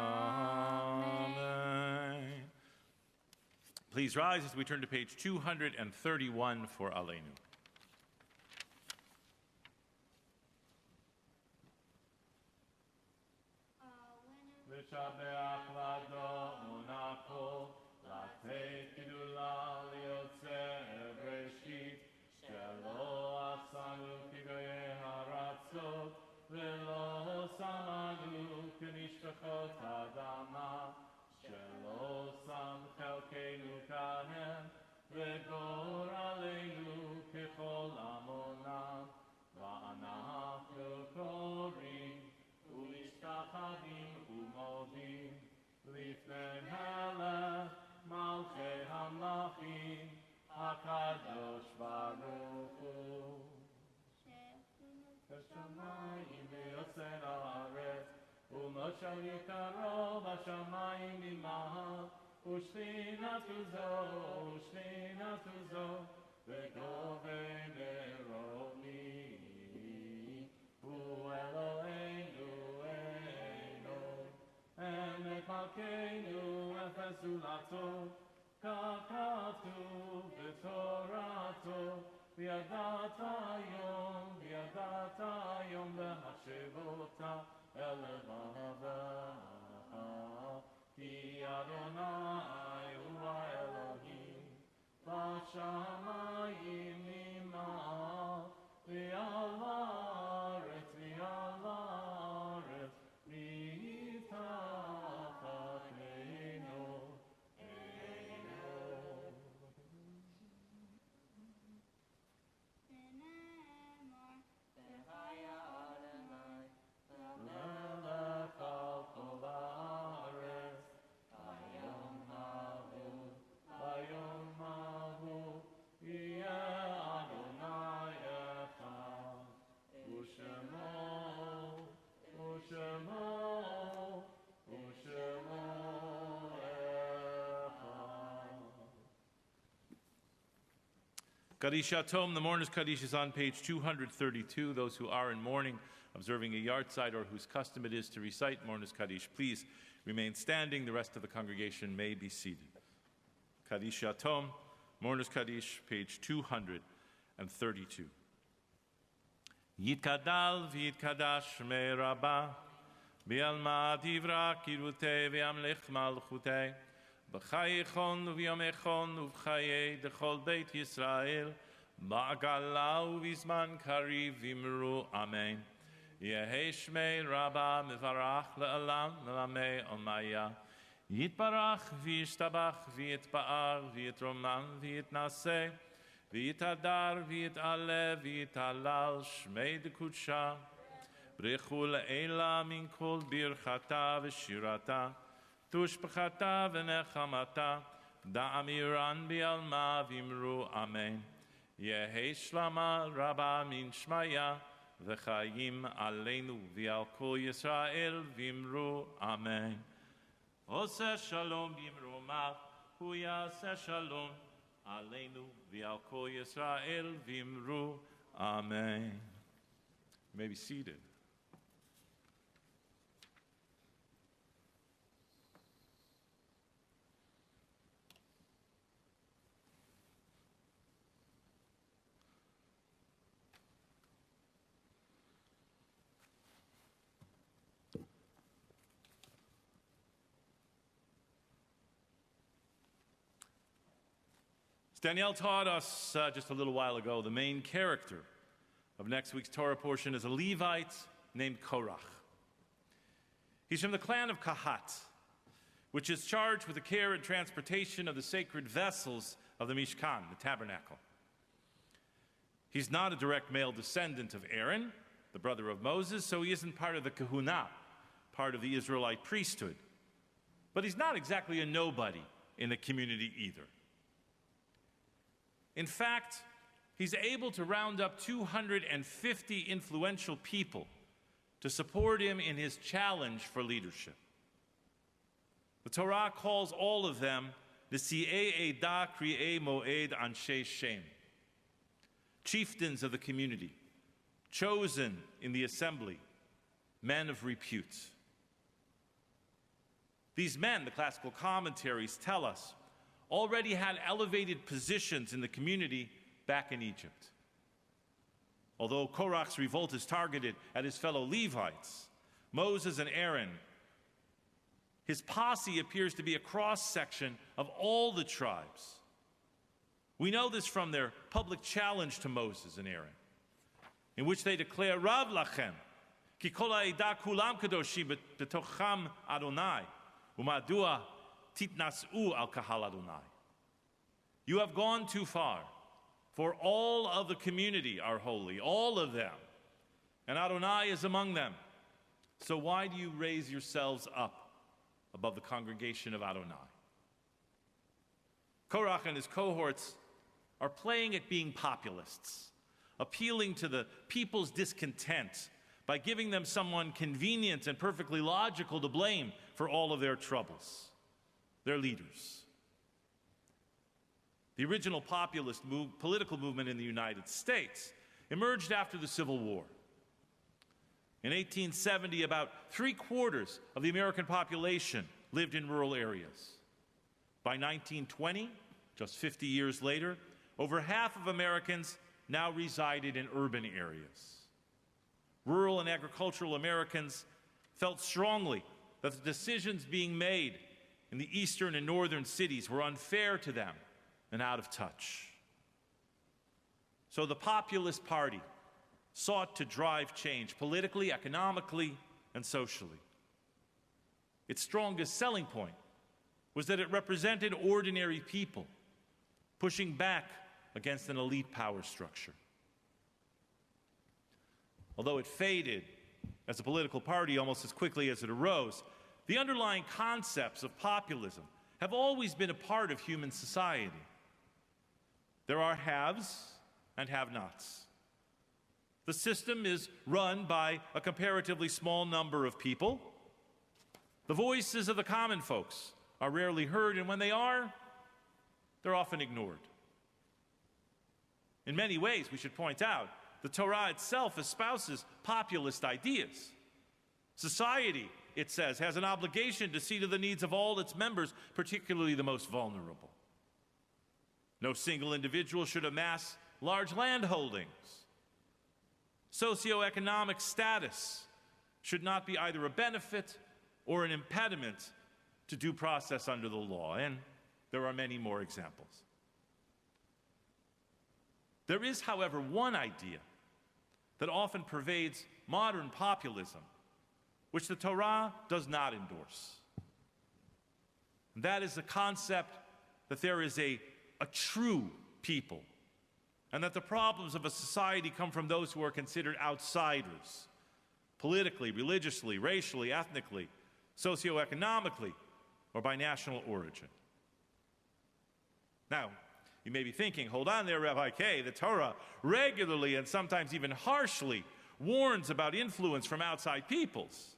Please rise as we turn to page 231 for Aleinu. V'shabeach lado monako, latei kidula liyotzeh breshit, shelo asanu kigoye haratzot, v'lo samanu k'nishpachot adama, shelo sam chelkeinu kahem, v'gor aleinu k'chol amonam, v'anachnu korim, u'ishtachadim u'modim, lifnei melech malchei hamlachim, hakadosh baruch hu. Hashamayim v'yoser haaretz, u'moshel yikaro b'shamayim imah, u'shchinatu zo, v'govei meromi, hu Eloheinu Eino, emet malkeinu efes ulato, kakatu v'torato, v'yadat hayom v'hashevota elevava, ki Adonai hu Elohim, b'shamayim imah, v'al haaretz mitachatenu. Melech al kol haaretz, bayom mahu, yeh Adonai echad, u'shemo echad. Kaddish Yatom, the mourner's Kaddish is on page 232. Those who are in mourning, observing a yahrzeit, or whose custom it is to recite mourner's Kaddish, please remain standing. The rest of the congregation may be seated. Kaddish Yatom, mourner's Kaddish, page 232. Yitkadal v'yitkadash shmei Rabbah, v'yalma divra kirutei v'yamlech malchutei, b'chayichon u'v'yomechon u'v'chayei dechol beit Yisrael, ba'agala u'v'zman kariv v'imru. Amen. Yehi shmei Rabbah mivarach le'alam melamei omaya, yitbarach v'yishtabach v'yitba'ar v'yitromam v'yitnaseh, v'yitadar v'yit'aleh v'yitalal shmei dekudsha, brechu le'ela min kol birchata v'shirata, tushbechata v'nechamata, da'amiran bi'alma vimru amen. Yehi shlama rabba min shmaya, v'chayim aleinu v'al kol Yisrael vimru amen. Oseh shalom bimromav, hu yaseh shalom aleinu v'al kol Yisrael vimru amen. You may be seated. Danielle taught us just a little while ago the main character of next week's Torah portion is a Levite named Korach. He's from the clan of Kahat, which is charged with the care and transportation of the sacred vessels of the Mishkan, the tabernacle. He's not a direct male descendant of Aaron, the brother of Moses, so he isn't part of the kahuna, part of the Israelite priesthood. But he's not exactly a nobody in the community either. In fact, he's able to round up 250 influential people to support him in his challenge for leadership. The Torah calls all of them Nesi'ei Eda Kri'ei Moed Anshe Shem, chieftains of the community, chosen in the assembly, men of repute. These men, the classical commentaries tell us, already had elevated positions in the community back in Egypt. Although Korach's revolt is targeted at his fellow Levites, Moses and Aaron, his posse appears to be a cross-section of all the tribes. We know this from their public challenge to Moses and Aaron, in which they declare, Rav lachem, ki kol ha'eda kulam kadoshim betocham Adonai, umadua titnasu al kahal Adonai. You have gone too far, for all of the community are holy, all of them, and Adonai is among them. So why do you raise yourselves up above the congregation of Adonai? Korach and his cohorts are playing at being populists, appealing to the people's discontent by giving them someone convenient and perfectly logical to blame for all of their troubles. Their leaders. The original populist political movement in the United States emerged after the Civil War. In 1870, about 3/4 of the American population lived in rural areas. By 1920, just 50 years later, over half of Americans now resided in urban areas. Rural and agricultural Americans felt strongly that the decisions being made in the eastern and northern cities were unfair to them and out of touch. So the Populist Party sought to drive change politically, economically, and socially. Its strongest selling point was that it represented ordinary people pushing back against an elite power structure. Although it faded as a political party almost as quickly as it arose, the underlying concepts of populism have always been a part of human society. There are haves and have-nots. The system is run by a comparatively small number of people. The voices of the common folks are rarely heard, and when they are, they're often ignored. In many ways, we should point out, the Torah itself espouses populist ideas. Society, it says, has an obligation to see to the needs of all its members, particularly the most vulnerable. No single individual should amass large land holdings. Socioeconomic status should not be either a benefit or an impediment to due process under the law, and there are many more examples. There is, however, one idea that often pervades modern populism, which the Torah does not endorse. And that is the concept that there is a true people, and that the problems of a society come from those who are considered outsiders, politically, religiously, racially, ethnically, socioeconomically, or by national origin. Now, you may be thinking, hold on there, Rabbi K. The Torah regularly and sometimes even harshly warns about influence from outside peoples.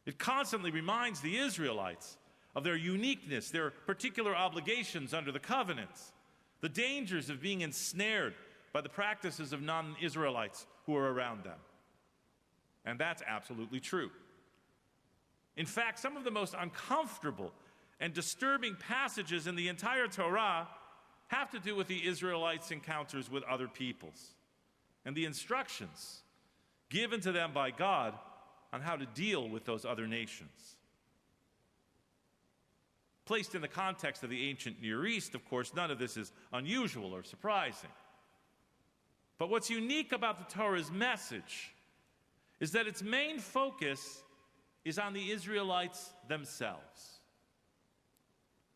It constantly reminds the Israelites of their uniqueness, their particular obligations under the covenants, the dangers of being ensnared by the practices of non-Israelites who are around them. And that's absolutely true. In fact, some of the most uncomfortable and disturbing passages in the entire Torah have to do with the Israelites' encounters with other peoples and the instructions given to them by God on how to deal with those other nations. Placed in the context of the ancient Near East, of course, none of this is unusual or surprising. But what's unique about the Torah's message is that its main focus is on the Israelites themselves.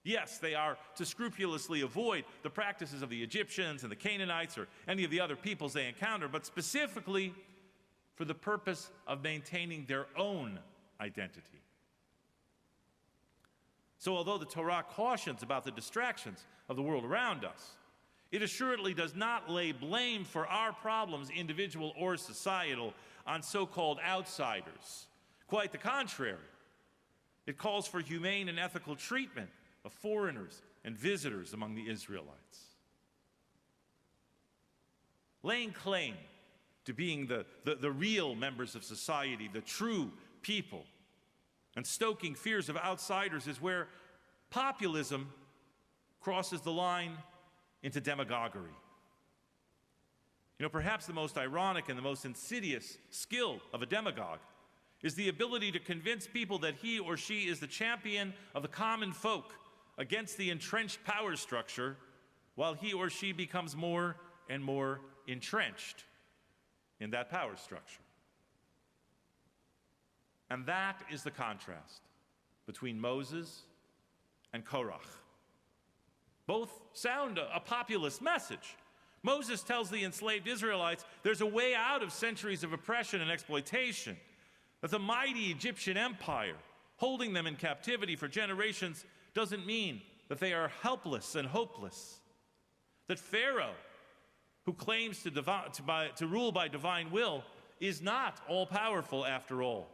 Yes, they are to scrupulously avoid the practices of the Egyptians and the Canaanites or any of the other peoples they encounter, but specifically for the purpose of maintaining their own identity. So although the Torah cautions about the distractions of the world around us, it assuredly does not lay blame for our problems, individual or societal, on so-called outsiders. Quite the contrary. It calls for humane and ethical treatment of foreigners and visitors among the Israelites. Laying claim to being the real members of society, the true people, and stoking fears of outsiders is where populism crosses the line into demagoguery. You know, perhaps the most ironic and the most insidious skill of a demagogue is the ability to convince people that he or she is the champion of the common folk against the entrenched power structure, while he or she becomes more and more entrenched in that power structure. And that is the contrast between Moses and Korach. Both sound a populist message. Moses tells the enslaved Israelites there's a way out of centuries of oppression and exploitation, that the mighty Egyptian empire, holding them in captivity for generations, doesn't mean that they are helpless and hopeless. That Pharaoh, who claims to rule by divine will, is not all-powerful after all.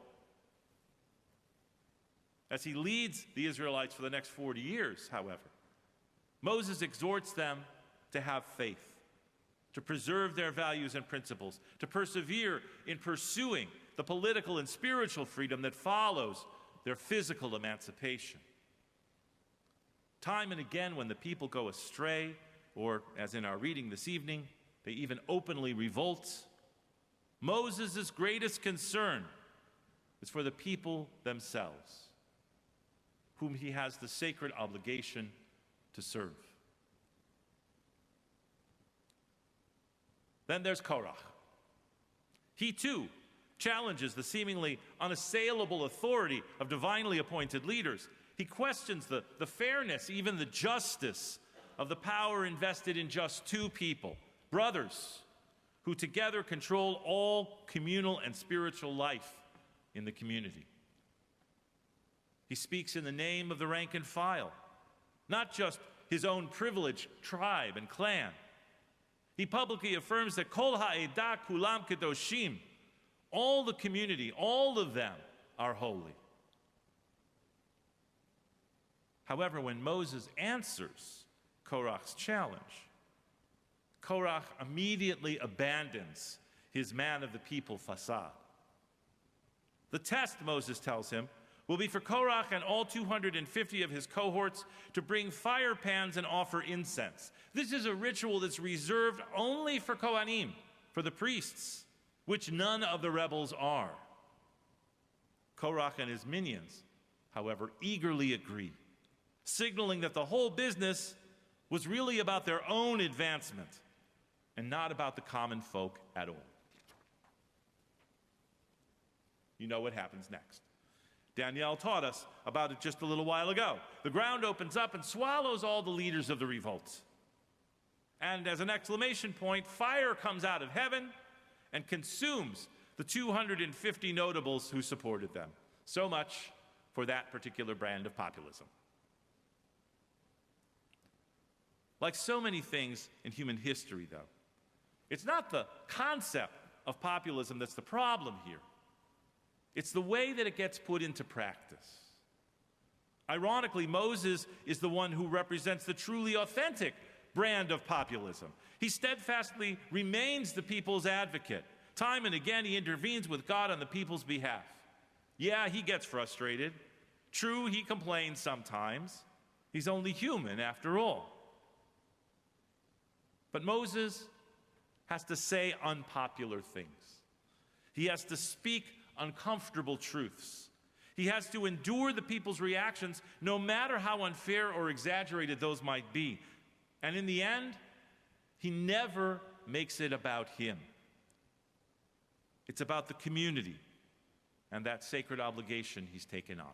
As he leads the Israelites for the next 40 years, however, Moses exhorts them to have faith, to preserve their values and principles, to persevere in pursuing the political and spiritual freedom that follows their physical emancipation. Time and again, when the people go astray, or as in our reading this evening, they even openly revolt, Moses' greatest concern is for the people themselves, whom he has the sacred obligation to serve. Then there's Korach. He too challenges the seemingly unassailable authority of divinely appointed leaders. He questions the fairness, even the justice of the power invested in just two people, brothers, who together control all communal and spiritual life in the community. He speaks in the name of the rank and file, not just his own privileged tribe and clan. He publicly affirms that Kol ha'edah kulam kedoshim, all the community, all of them are holy. However, when Moses answers Korach's challenge, Korach immediately abandons his man of the people facade. The test, Moses tells him, will be for Korach and all 250 of his cohorts to bring fire pans and offer incense. This is a ritual that's reserved only for Kohanim, for the priests, which none of the rebels are. Korach and his minions, however, eagerly agree, signaling that the whole business was really about their own advancement and not about the common folk at all. You know what happens next. Danielle taught us about it just a little while ago. The ground opens up and swallows all the leaders of the revolt. And as an exclamation point, fire comes out of heaven and consumes the 250 notables who supported them. So much for that particular brand of populism. Like so many things in human history, though, it's not the concept of populism that's the problem here. It's the way that it gets put into practice. Ironically, Moses is the one who represents the truly authentic brand of populism. He steadfastly remains the people's advocate. Time and again, he intervenes with God on the people's behalf. Yeah, he gets frustrated. True, he complains sometimes. He's only human after all. But Moses has to say unpopular things. He has to speak uncomfortable truths. He has to endure the people's reactions, no matter how unfair or exaggerated those might be. And in the end, he never makes it about him. It's about the community and that sacred obligation he's taken on.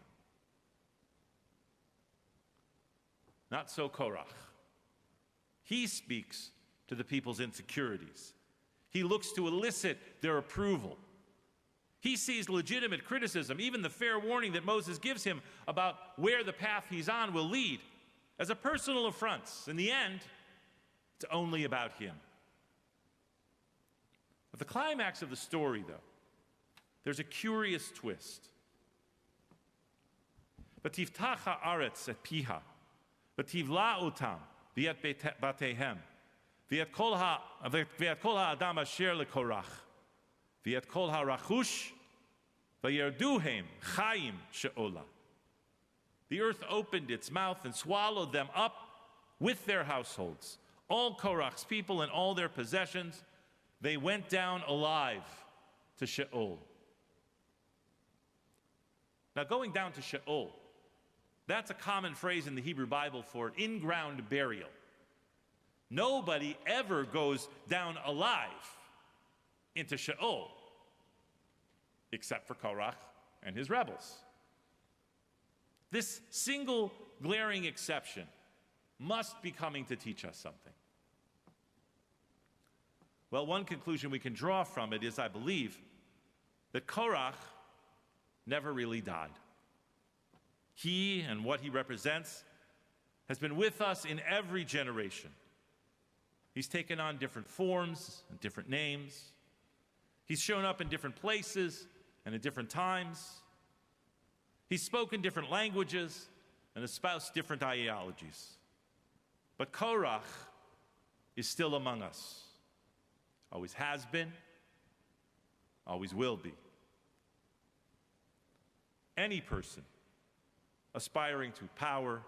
Not so Korach. He speaks to the people's insecurities. He looks to elicit their approval. He sees legitimate criticism, even the fair warning that Moses gives him about where the path he's on will lead, as a personal affront. In the end, it's only about him. At the climax of the story, though, there's a curious twist. V'tiftach ha'aretz et piha, v'tivla otam, v'et batehem, v'et kol ha'adam asher lekorach, v'et kol ha'rachush, v'yerduhem chayim she'ola. The earth opened its mouth and swallowed them up with their households. All Korach's people and all their possessions, they went down alive to Sheol. Now, going down to Sheol, that's a common phrase in the Hebrew Bible for in-ground burial. Nobody ever goes down alive into Sheol, except for Korach and his rebels. This single glaring exception must be coming to teach us something. Well, one conclusion we can draw from it is, I believe, that Korach never really died. He and what he represents has been with us in every generation. He's taken on different forms and different names. He's shown up in different places and at different times. He's spoken different languages and espoused different ideologies. But Korach is still among us. Always has been, always will be. Any person aspiring to power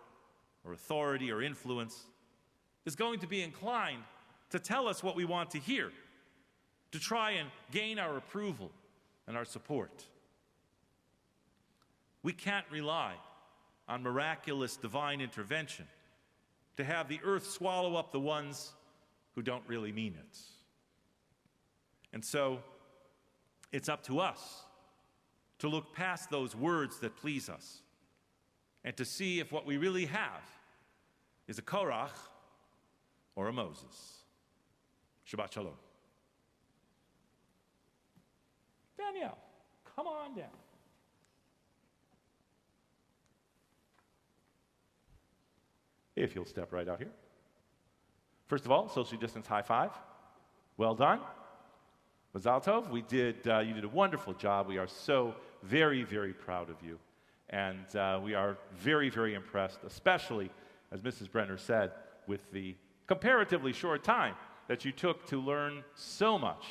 or authority or influence is going to be inclined to tell us what we want to hear, to try and gain our approval and our support. We can't rely on miraculous divine intervention to have the earth swallow up the ones who don't really mean it. And so, it's up to us to look past those words that please us and to see if what we really have is a Korach or a Moses. Shabbat Shalom. Danielle, come on down. If you'll step right out here. First of all, social distance high five. Well done. Mazal Tov. You did a wonderful job. We are so very, very proud of you. And we are very, very impressed, especially, as Mrs. Brenner said, with the comparatively short time that you took to learn so much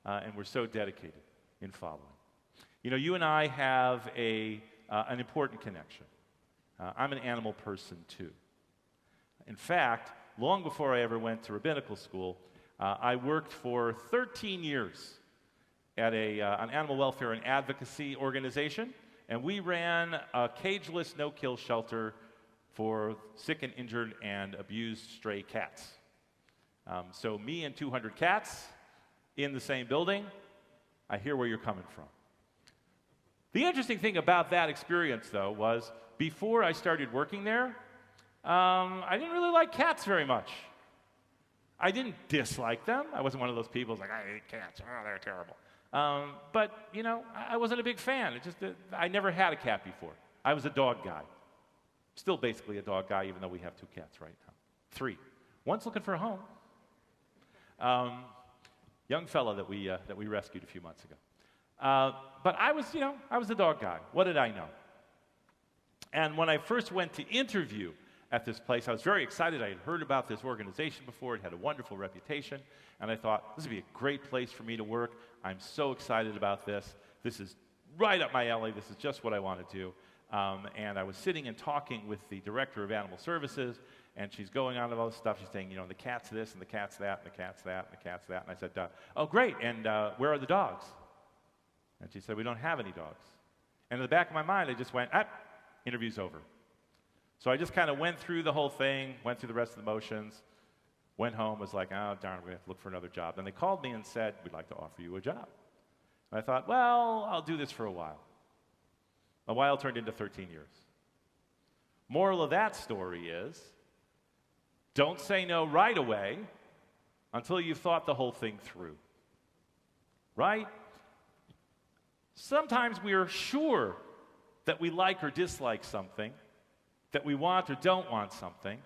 and were so dedicated in following. You know, you and I have an important connection. I'm an animal person, too. In fact, long before I ever went to rabbinical school, I worked for 13 years at an animal welfare and advocacy organization, and we ran a cageless, no-kill shelter for sick and injured and abused stray cats. So me and 200 cats in the same building, I hear where you're coming from. The interesting thing about that experience, though, was before I started working there, I didn't really like cats very much. I didn't dislike them. I wasn't one of those people who's like, I hate cats. Oh, they're terrible. But, you know, I wasn't a big fan. It just, I never had a cat before. I was a dog guy. Still basically a dog guy, even though we have 2 cats right now. 3. One's looking for a home. Young fella that we rescued a few months ago. But I was a dog guy. What did I know? And when I first went to interview at this place, I was very excited. I had heard about this organization before. It had a wonderful reputation. And I thought, this would be a great place for me to work. I'm so excited about this. This is right up my alley. This is just what I want to do. And I was sitting and talking with the director of animal services, and she's going on about all this stuff. She's saying, the cat's this, and the cat's that, and the cat's that, and the cat's that. And I said, oh, great, and where are the dogs? And she said, we don't have any dogs. And in the back of my mind, I just went, interview's over. So I just kind of went through the whole thing, went through the rest of the motions, went home, was like, oh, darn, we're going to have to look for another job. Then they called me and said, we'd like to offer you a job. And I thought, well, I'll do this for a while. A while turned into 13 years. Moral of that story is, don't say no right away until you've thought the whole thing through. Right? Sometimes we are sure that we like or dislike something, that we want or don't want something,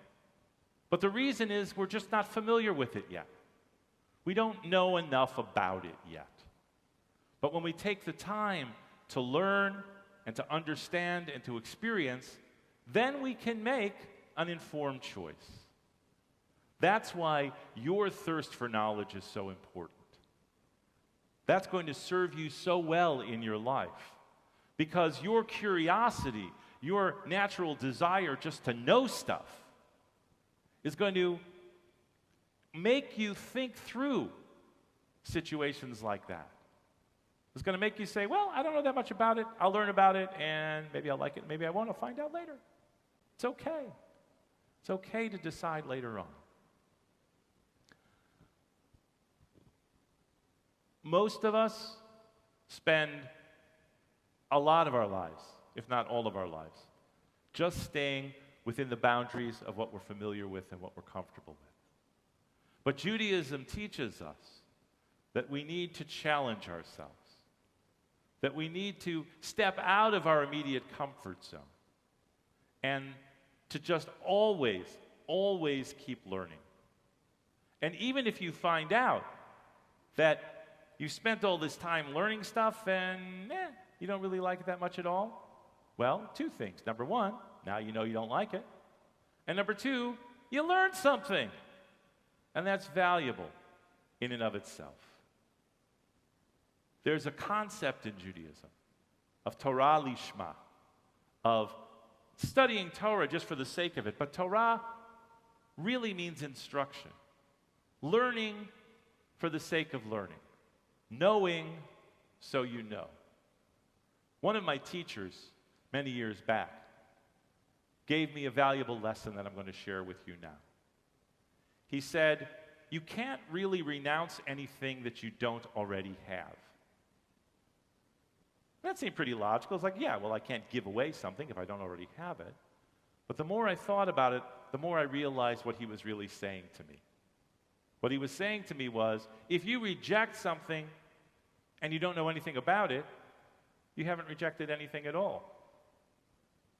but the reason is we're just not familiar with it yet. We don't know enough about it yet. But when we take the time to learn and to understand and to experience, then we can make an informed choice. That's why your thirst for knowledge is so important. That's going to serve you so well in your life, because your curiosity, your natural desire just to know stuff is going to make you think through situations like that. It's going to make you say, well, I don't know that much about it. I'll learn about it, and maybe I'll like it. Maybe I won't. I'll find out later. It's okay. It's okay to decide later on. Most of us spend a lot of our lives, if not all of our lives, just staying within the boundaries of what we're familiar with and what we're comfortable with. But Judaism teaches us that we need to challenge ourselves, that we need to step out of our immediate comfort zone, and to just always, always keep learning. And even if you find out that you spent all this time learning stuff and you don't really like it that much at all, well, two things. Number one, now you know you don't like it. And number two, you learned something. And that's valuable in and of itself. There's a concept in Judaism of Torah lishma, of studying Torah just for the sake of it. But Torah really means instruction. Learning for the sake of learning. Knowing so you know. One of my teachers, many years back, gave me a valuable lesson that I'm going to share with you now. He said, you can't really renounce anything that you don't already have. That seemed pretty logical. It's like, yeah, well, I can't give away something if I don't already have it. But the more I thought about it, the more I realized what he was really saying to me. What he was saying to me was, if you reject something and you don't know anything about it, you haven't rejected anything at all.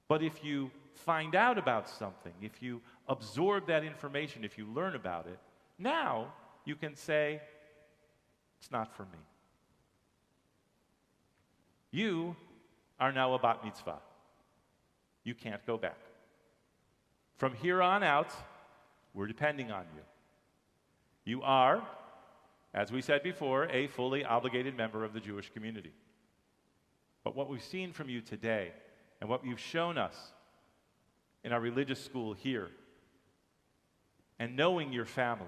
But if you find out about something, if you absorb that information, if you learn about it, now you can say, it's not for me. You are now a bat mitzvah. You can't go back. From here on out, we're depending on you. You are, as we said before, a fully obligated member of the Jewish community. But what we've seen from you today, and what you've shown us in our religious school here, and knowing your family,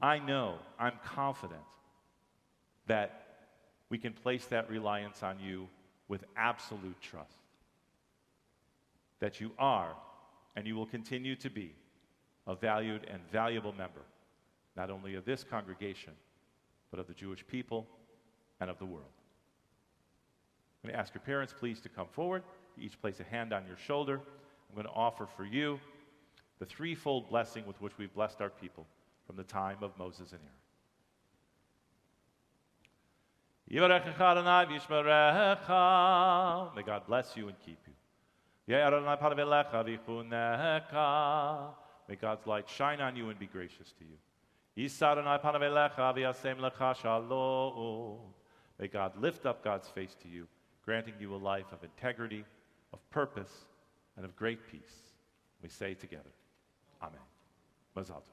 I'm confident that we can place that reliance on you with absolute trust. That you are, and you will continue to be, a valued and valuable member, not only of this congregation, but of the Jewish people and of the world. I'm going to ask your parents, please, to come forward. You each place a hand on your shoulder. I'm going to offer for you the threefold blessing with which we've blessed our people from the time of Moses and Aaron. Yivarechecha Adonai v'yishmerecha. May God bless you and keep you. Ye'er Adonai panav elecha v'yichunecha. May God's light shine on you and be gracious to you. Yisa Adonai panav elecha v'yasem lecha shalom. May God lift up God's face to you, granting you a life of integrity, of purpose, and of great peace. We say together, Amen. Mazal tov.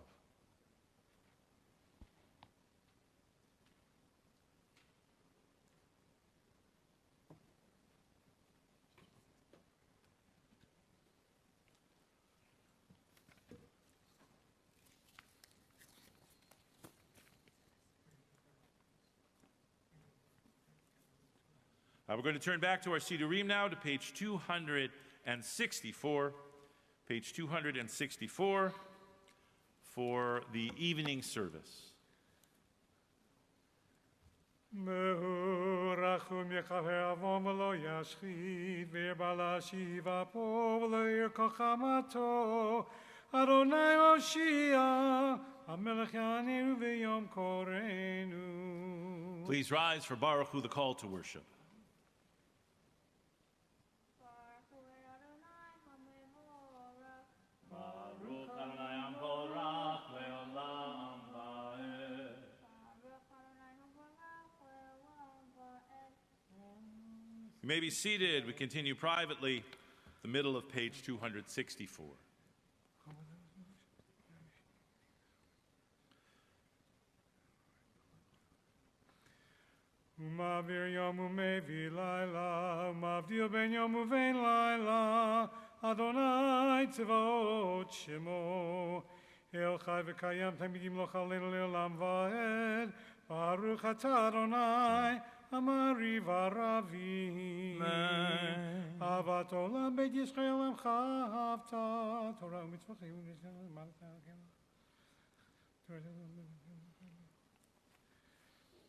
We're going to turn back to our Sidurim now to page 264. Page 264 for the evening service. Me'urachum yechaver avom v'lo yashchit v'yirba l'ashiva po v'lo yirkoch hamato Adonai Hoshia HaMelech Yaninu v'yom korenu. Please rise for Baruch Hu, the call to worship. You may be seated. We continue privately, the middle of page 264. Umavir yom umevi laila, umavdil ben yom uvein laila, Adonai tzvaot shemo, El chai v'kayam tamidim lo chalenu le'olam va'ed, Baruch atah Adonai, Amari v'aravi. Avat olam beit Yisrael emcha havta, Torah u'mitzvot chayun Yisrael malach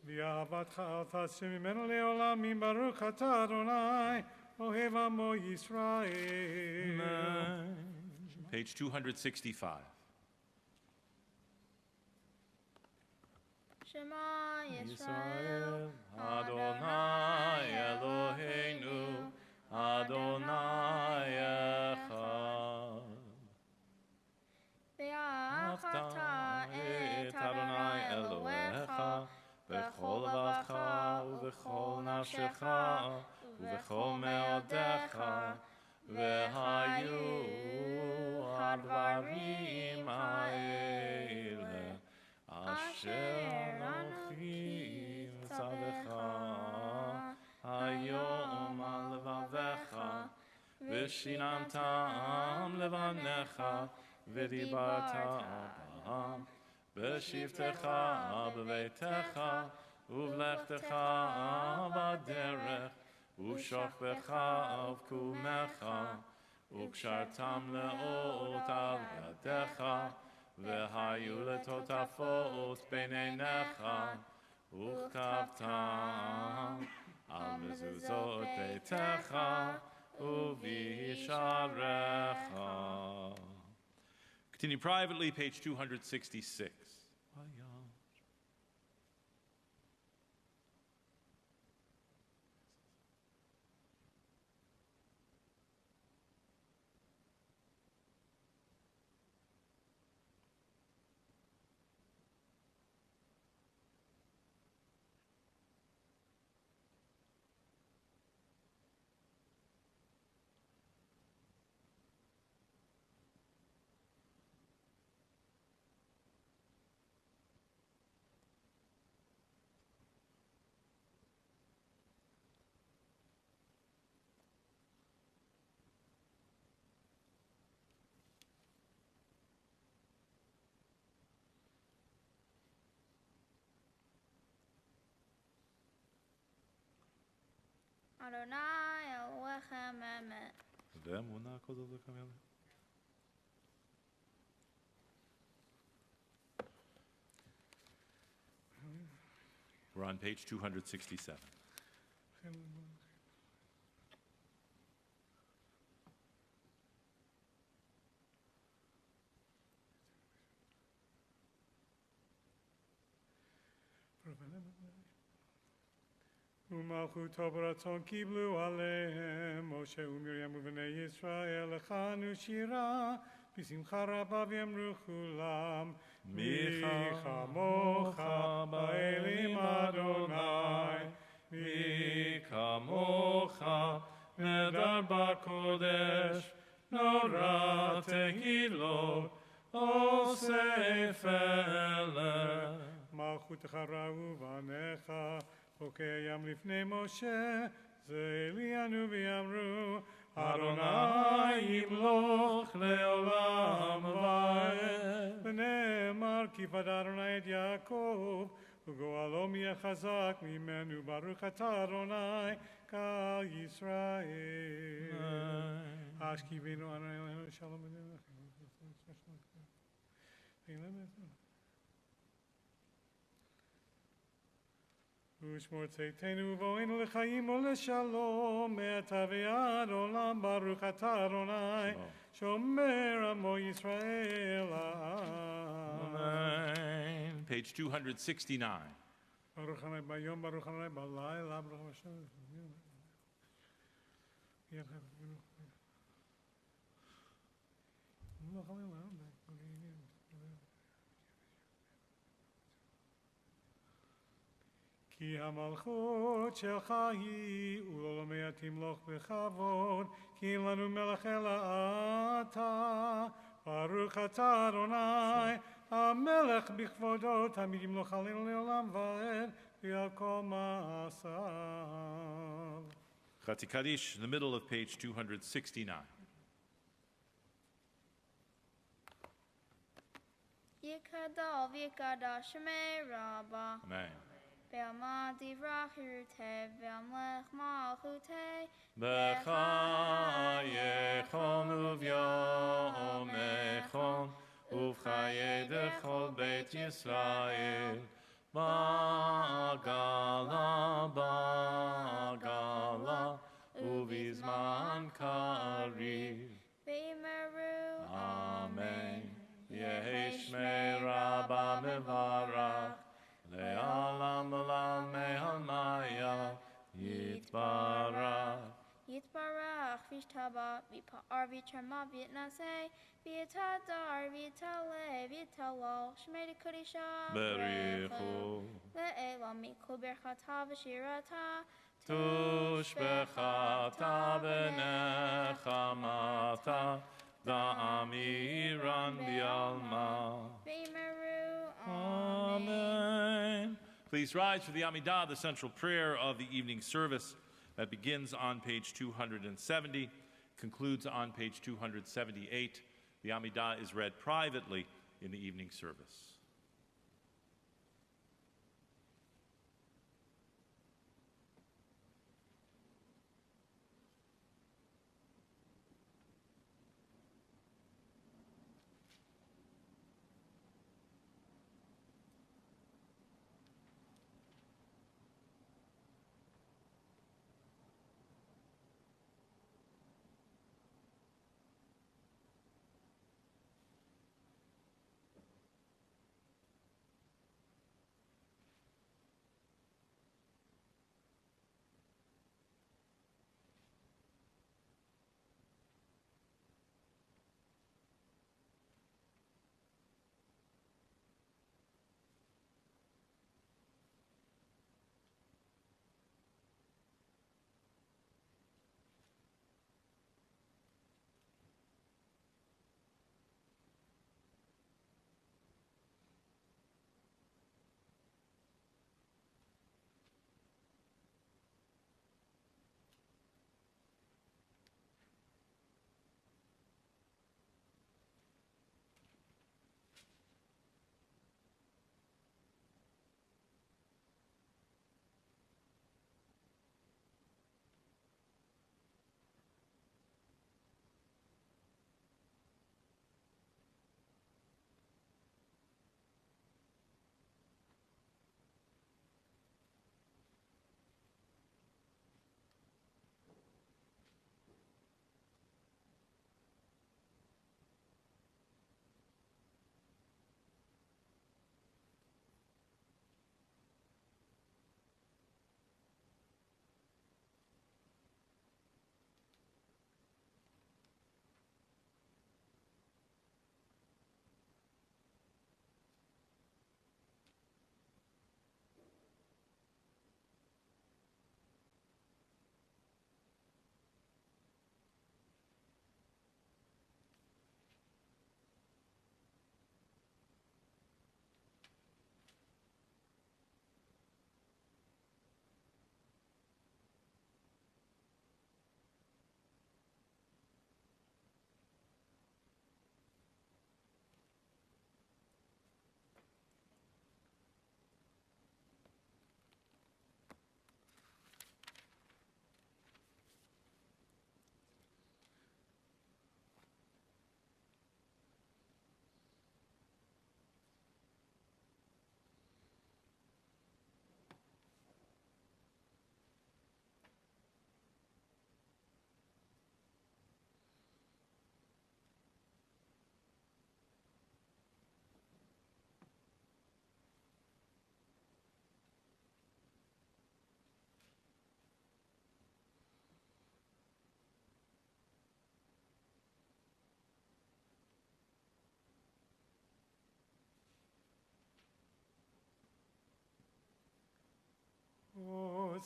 V'avatcha al taseh mimenu le'olamim, Baruch atah Adonai, Ohev amo Yisrael. Page 265. Shema Yisrael, Adonai Eloheinu, Adonai Echad. V'achata et Adonai Elohecha, b'chol levacha u'b'chol nafshecha u'b'chol me'odecha, v'hayu hadvarim ha'ele asher anochi tzaddecha hayom al levavecha v'shinamtam levanecha v'dibarta b'ham b'shivtecha b'veitecha uvlechtecha b'derech u'shachbecha uvkumecha u'kshartam le'ot al yadecha v'hayu letotafot b'neinecha u'chkavtam al mezuzot beitecha u'visharecha. Continue privately, page 266. Adonai Elohechem emet. We're on page 267. Umalchuto b'ratzon kiblu alehem, Moshe u'Miriam u'bnei Yisrael echanu shira, בשמחה רבה ויאמרו כולם, מי כמוך באלים אדוני, מי כמוך נדר בקודש, נורא תהילות, עושה פלא. מלכותך ראו בניך, חוקי ים לפני משה, זה אלינו ויאמרו, אדוני ימלוך לעולם ועד. ונאמר כי פדה אדוני את יעקב, וגואלו מי החזק ממנו, ברוך אתה אדוני קהל ישראל. השכיבנו אדוני אלוהינו שלום ושמור צאתנו ובואנו לחיים ולשלום, מעתה ועד עולם, ברוך אתה אדוני שומר עמו ישראל. Amen. Page 269. ברוך ה' ביום, ברוך ה' בלילה, ברוך השם. כי המלכות שלך היא, ולעולמי תמלוך בכבוד, כי אין לנו מלך אלא אתה. ברוך אתה אדוני, המלך בכבודו, תמיד ימלוך עלינו לעולם ועד, ועל כל מעשיו. Chatzi Kaddish, in the middle of page 269. Yikadal v'yikada shemei rabba. Amen. Be'alma divrach hiruteh, be'amlech malchuteh. B'chayechon uvyomechon, uvchaye dechol Beit Yisrael. Bagala, bagala, uvizman kariv. Be'imeru, Amen. Yehi shmei rabba mevarach, le'alam olam me'almaya, yitbarach. Yitbarach v'shtaba v'pa'ar v'cherma v'yitnaseh v'yitadar v'yitale v'yitalol shmei kodisha Berichu. le'elam mikol berchata v'shirata Tushbechata v'nechamata, da'amiran bi'alma. Be'imeru. Amen. Please rise for the Amidah, the central prayer of the evening service that begins on page 270, concludes on page 278. The Amidah is read privately in the evening service.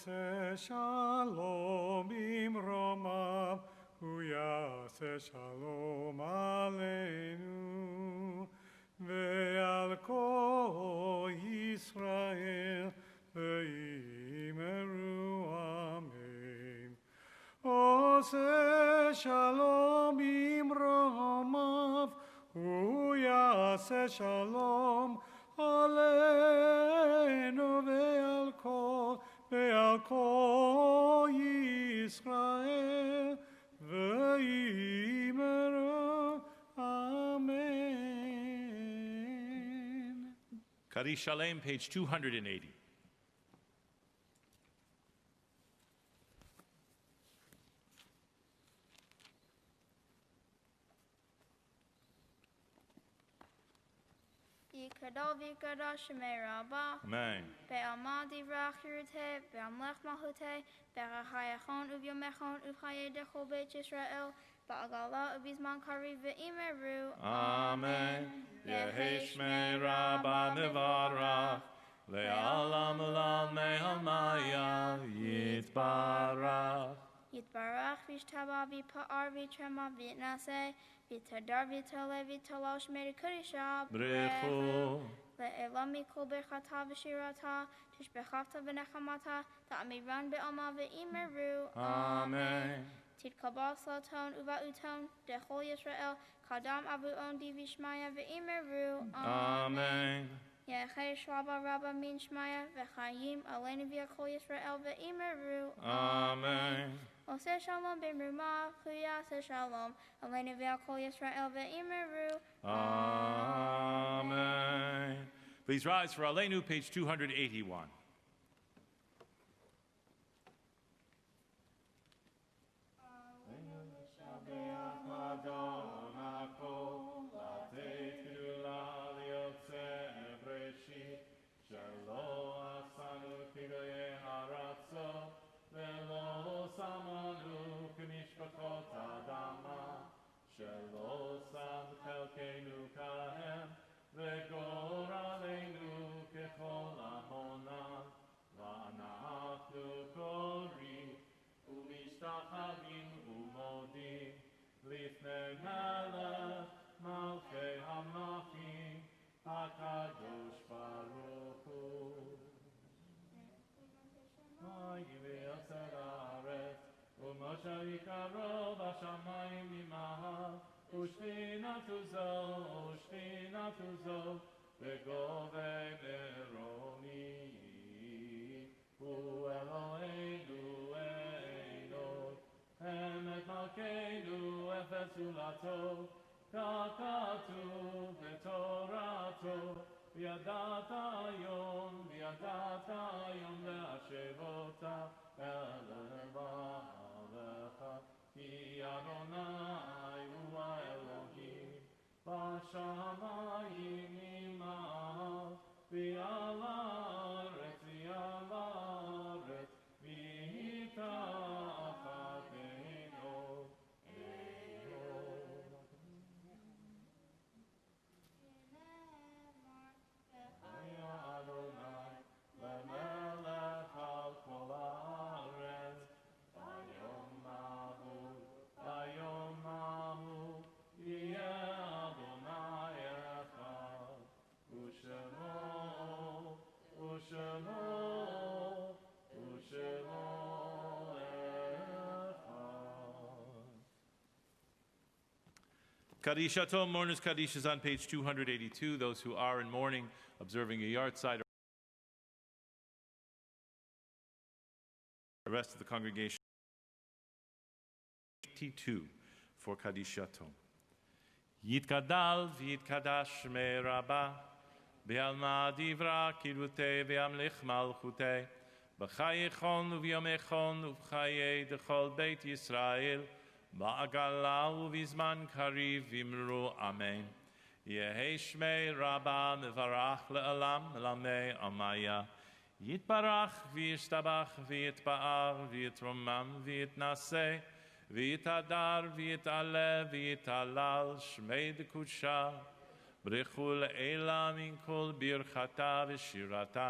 עושה שלום במרומיו, הוא יעשה שלום עלינו ועל כל ישראל ואמרו אמן. עושה שלום במרומיו, הוא יעשה שלום עלינו ועל כל ישראל ואמרו amen. Kaddish Shalem, page 280. Yikadol v'yikadol shemei Rabbah. Amen. Be'alma divrach yiruteh, be'amlech malchuteh, be'chayachon uvyomechon uvchaye dechol beit Yisrael, ba'agala ubizman kariv ve'imeru. Amen. Yehi shmei Rabbah mevarach, le'alam ulam me'amaya yitbarach. Yitbarach v'ishtaba v'pa'ar v'trema v'itnaseh, v'tadar v'tole v'tolal shmei kodesha. Brechu. Le'elam mikol berchata v'shirata, tishbechavta v'nechamata, ta'amiran be'alma ve'imeru. Amen. Titkabal Slaton Uvauton, Dechol Yisrael, Kadam Avuon Divi Shmaya Ve'imeru. Amen. Yechei Shlaba Rabba Min Shmaya Vechayim Aleni V'Yachol Yisrael Ve'imeru. Amen. Ose Shalom B'Mruma, Chuyase Shalom, Aleni V'Yachol Yisrael Ve'imeru. Amen. Please rise for Aleinu, page 281. שלא שם חלקנו כהם, וגורלנו ככל המונם, ואנחנו קוראים ומשתחווים ומודים לפני מלך מלכי המלכים, הקדוש ברוך הוא. ויעשה הארץ ומשה יקרו בשמיים ממעל, ושכינתו זו בגובה מרומים. הוא אלוהינו אינו, אמת מלכנו אפס זולתו, כך כתוב בתורתו. וידעת היום להשב אותה אל לבבך, כי אדוני הוא האלוהים בשמיים ממעל, ועל הארץ מתחתינו. Kaddish Atom, Mourner's Kaddish is on page 282. Those who are in mourning, observing a yahrzeit. The rest of the congregation. 82 for Kaddish Atom. Yitkadal v'yitkadash me'raba, be'alma divra kirutei ve'amlich malchutei, b'chayichon u'v'yomechon u'v'chayei dechol beit Yisrael, ba'agala u'vizman kariv v'imru amen. Yehi shmei rabba mevarach le'alam lamei amaya, yitbarach v'yishtabach v'yitba'ar v'yitromam v'yitnaseh, v'yitadar v'yit'aleh v'yit'alal shmei d'kudsha, b'richu le'ela min kol birchata v'shirata,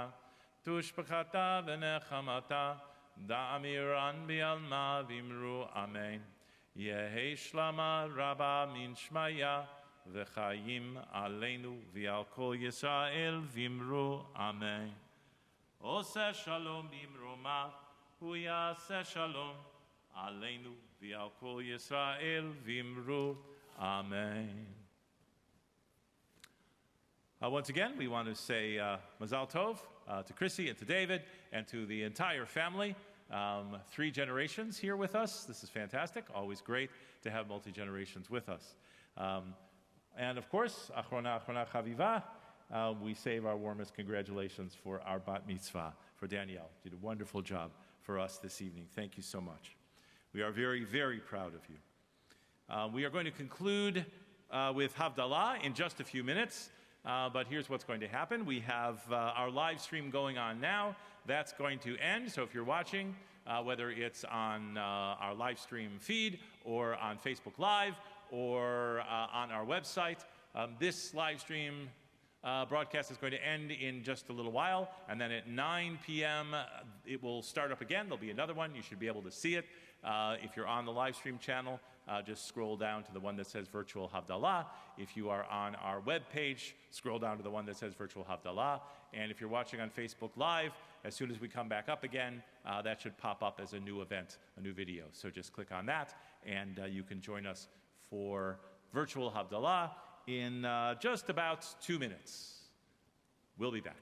tushbechata v'nechamata, da'amiran bi'alma v'imru amen. Yehi shlama rabba min shmaya, v'chayim aleinu v'al kol Yisrael v'imru amen. Oseh shalom b'imroma, hu yaseh shalom aleinu v'al kol Yisrael v'imru amen. Once again, we want to say Mazal Tov to Chrissy and to David and to the entire family. 3 generations here with us. This is fantastic. Always great to have multi-generations with us. And of course, Achrona Chaviva, we save our warmest congratulations for our bat mitzvah, for Danielle. You did a wonderful job for us this evening. Thank you so much. We are very, very proud of you. We are going to conclude with Havdalah in just a few minutes. But here's what's going to happen. We have our live stream going on now. That's going to end. So if you're watching, whether it's on our live stream feed or on Facebook Live or on our website, this live stream broadcast is going to end in just a little while. And then at 9 p.m., it will start up again. There'll be another one. You should be able to see it. If you're on the live stream channel, just scroll down to the one that says Virtual Havdalah. If you are on our web page, scroll down to the one that says Virtual Havdalah. And if you're watching on Facebook Live, as soon as we come back up again, that should pop up as a new event, a new video. So just click on that, and you can join us for Virtual Havdalah in just about 2 minutes. We'll be back.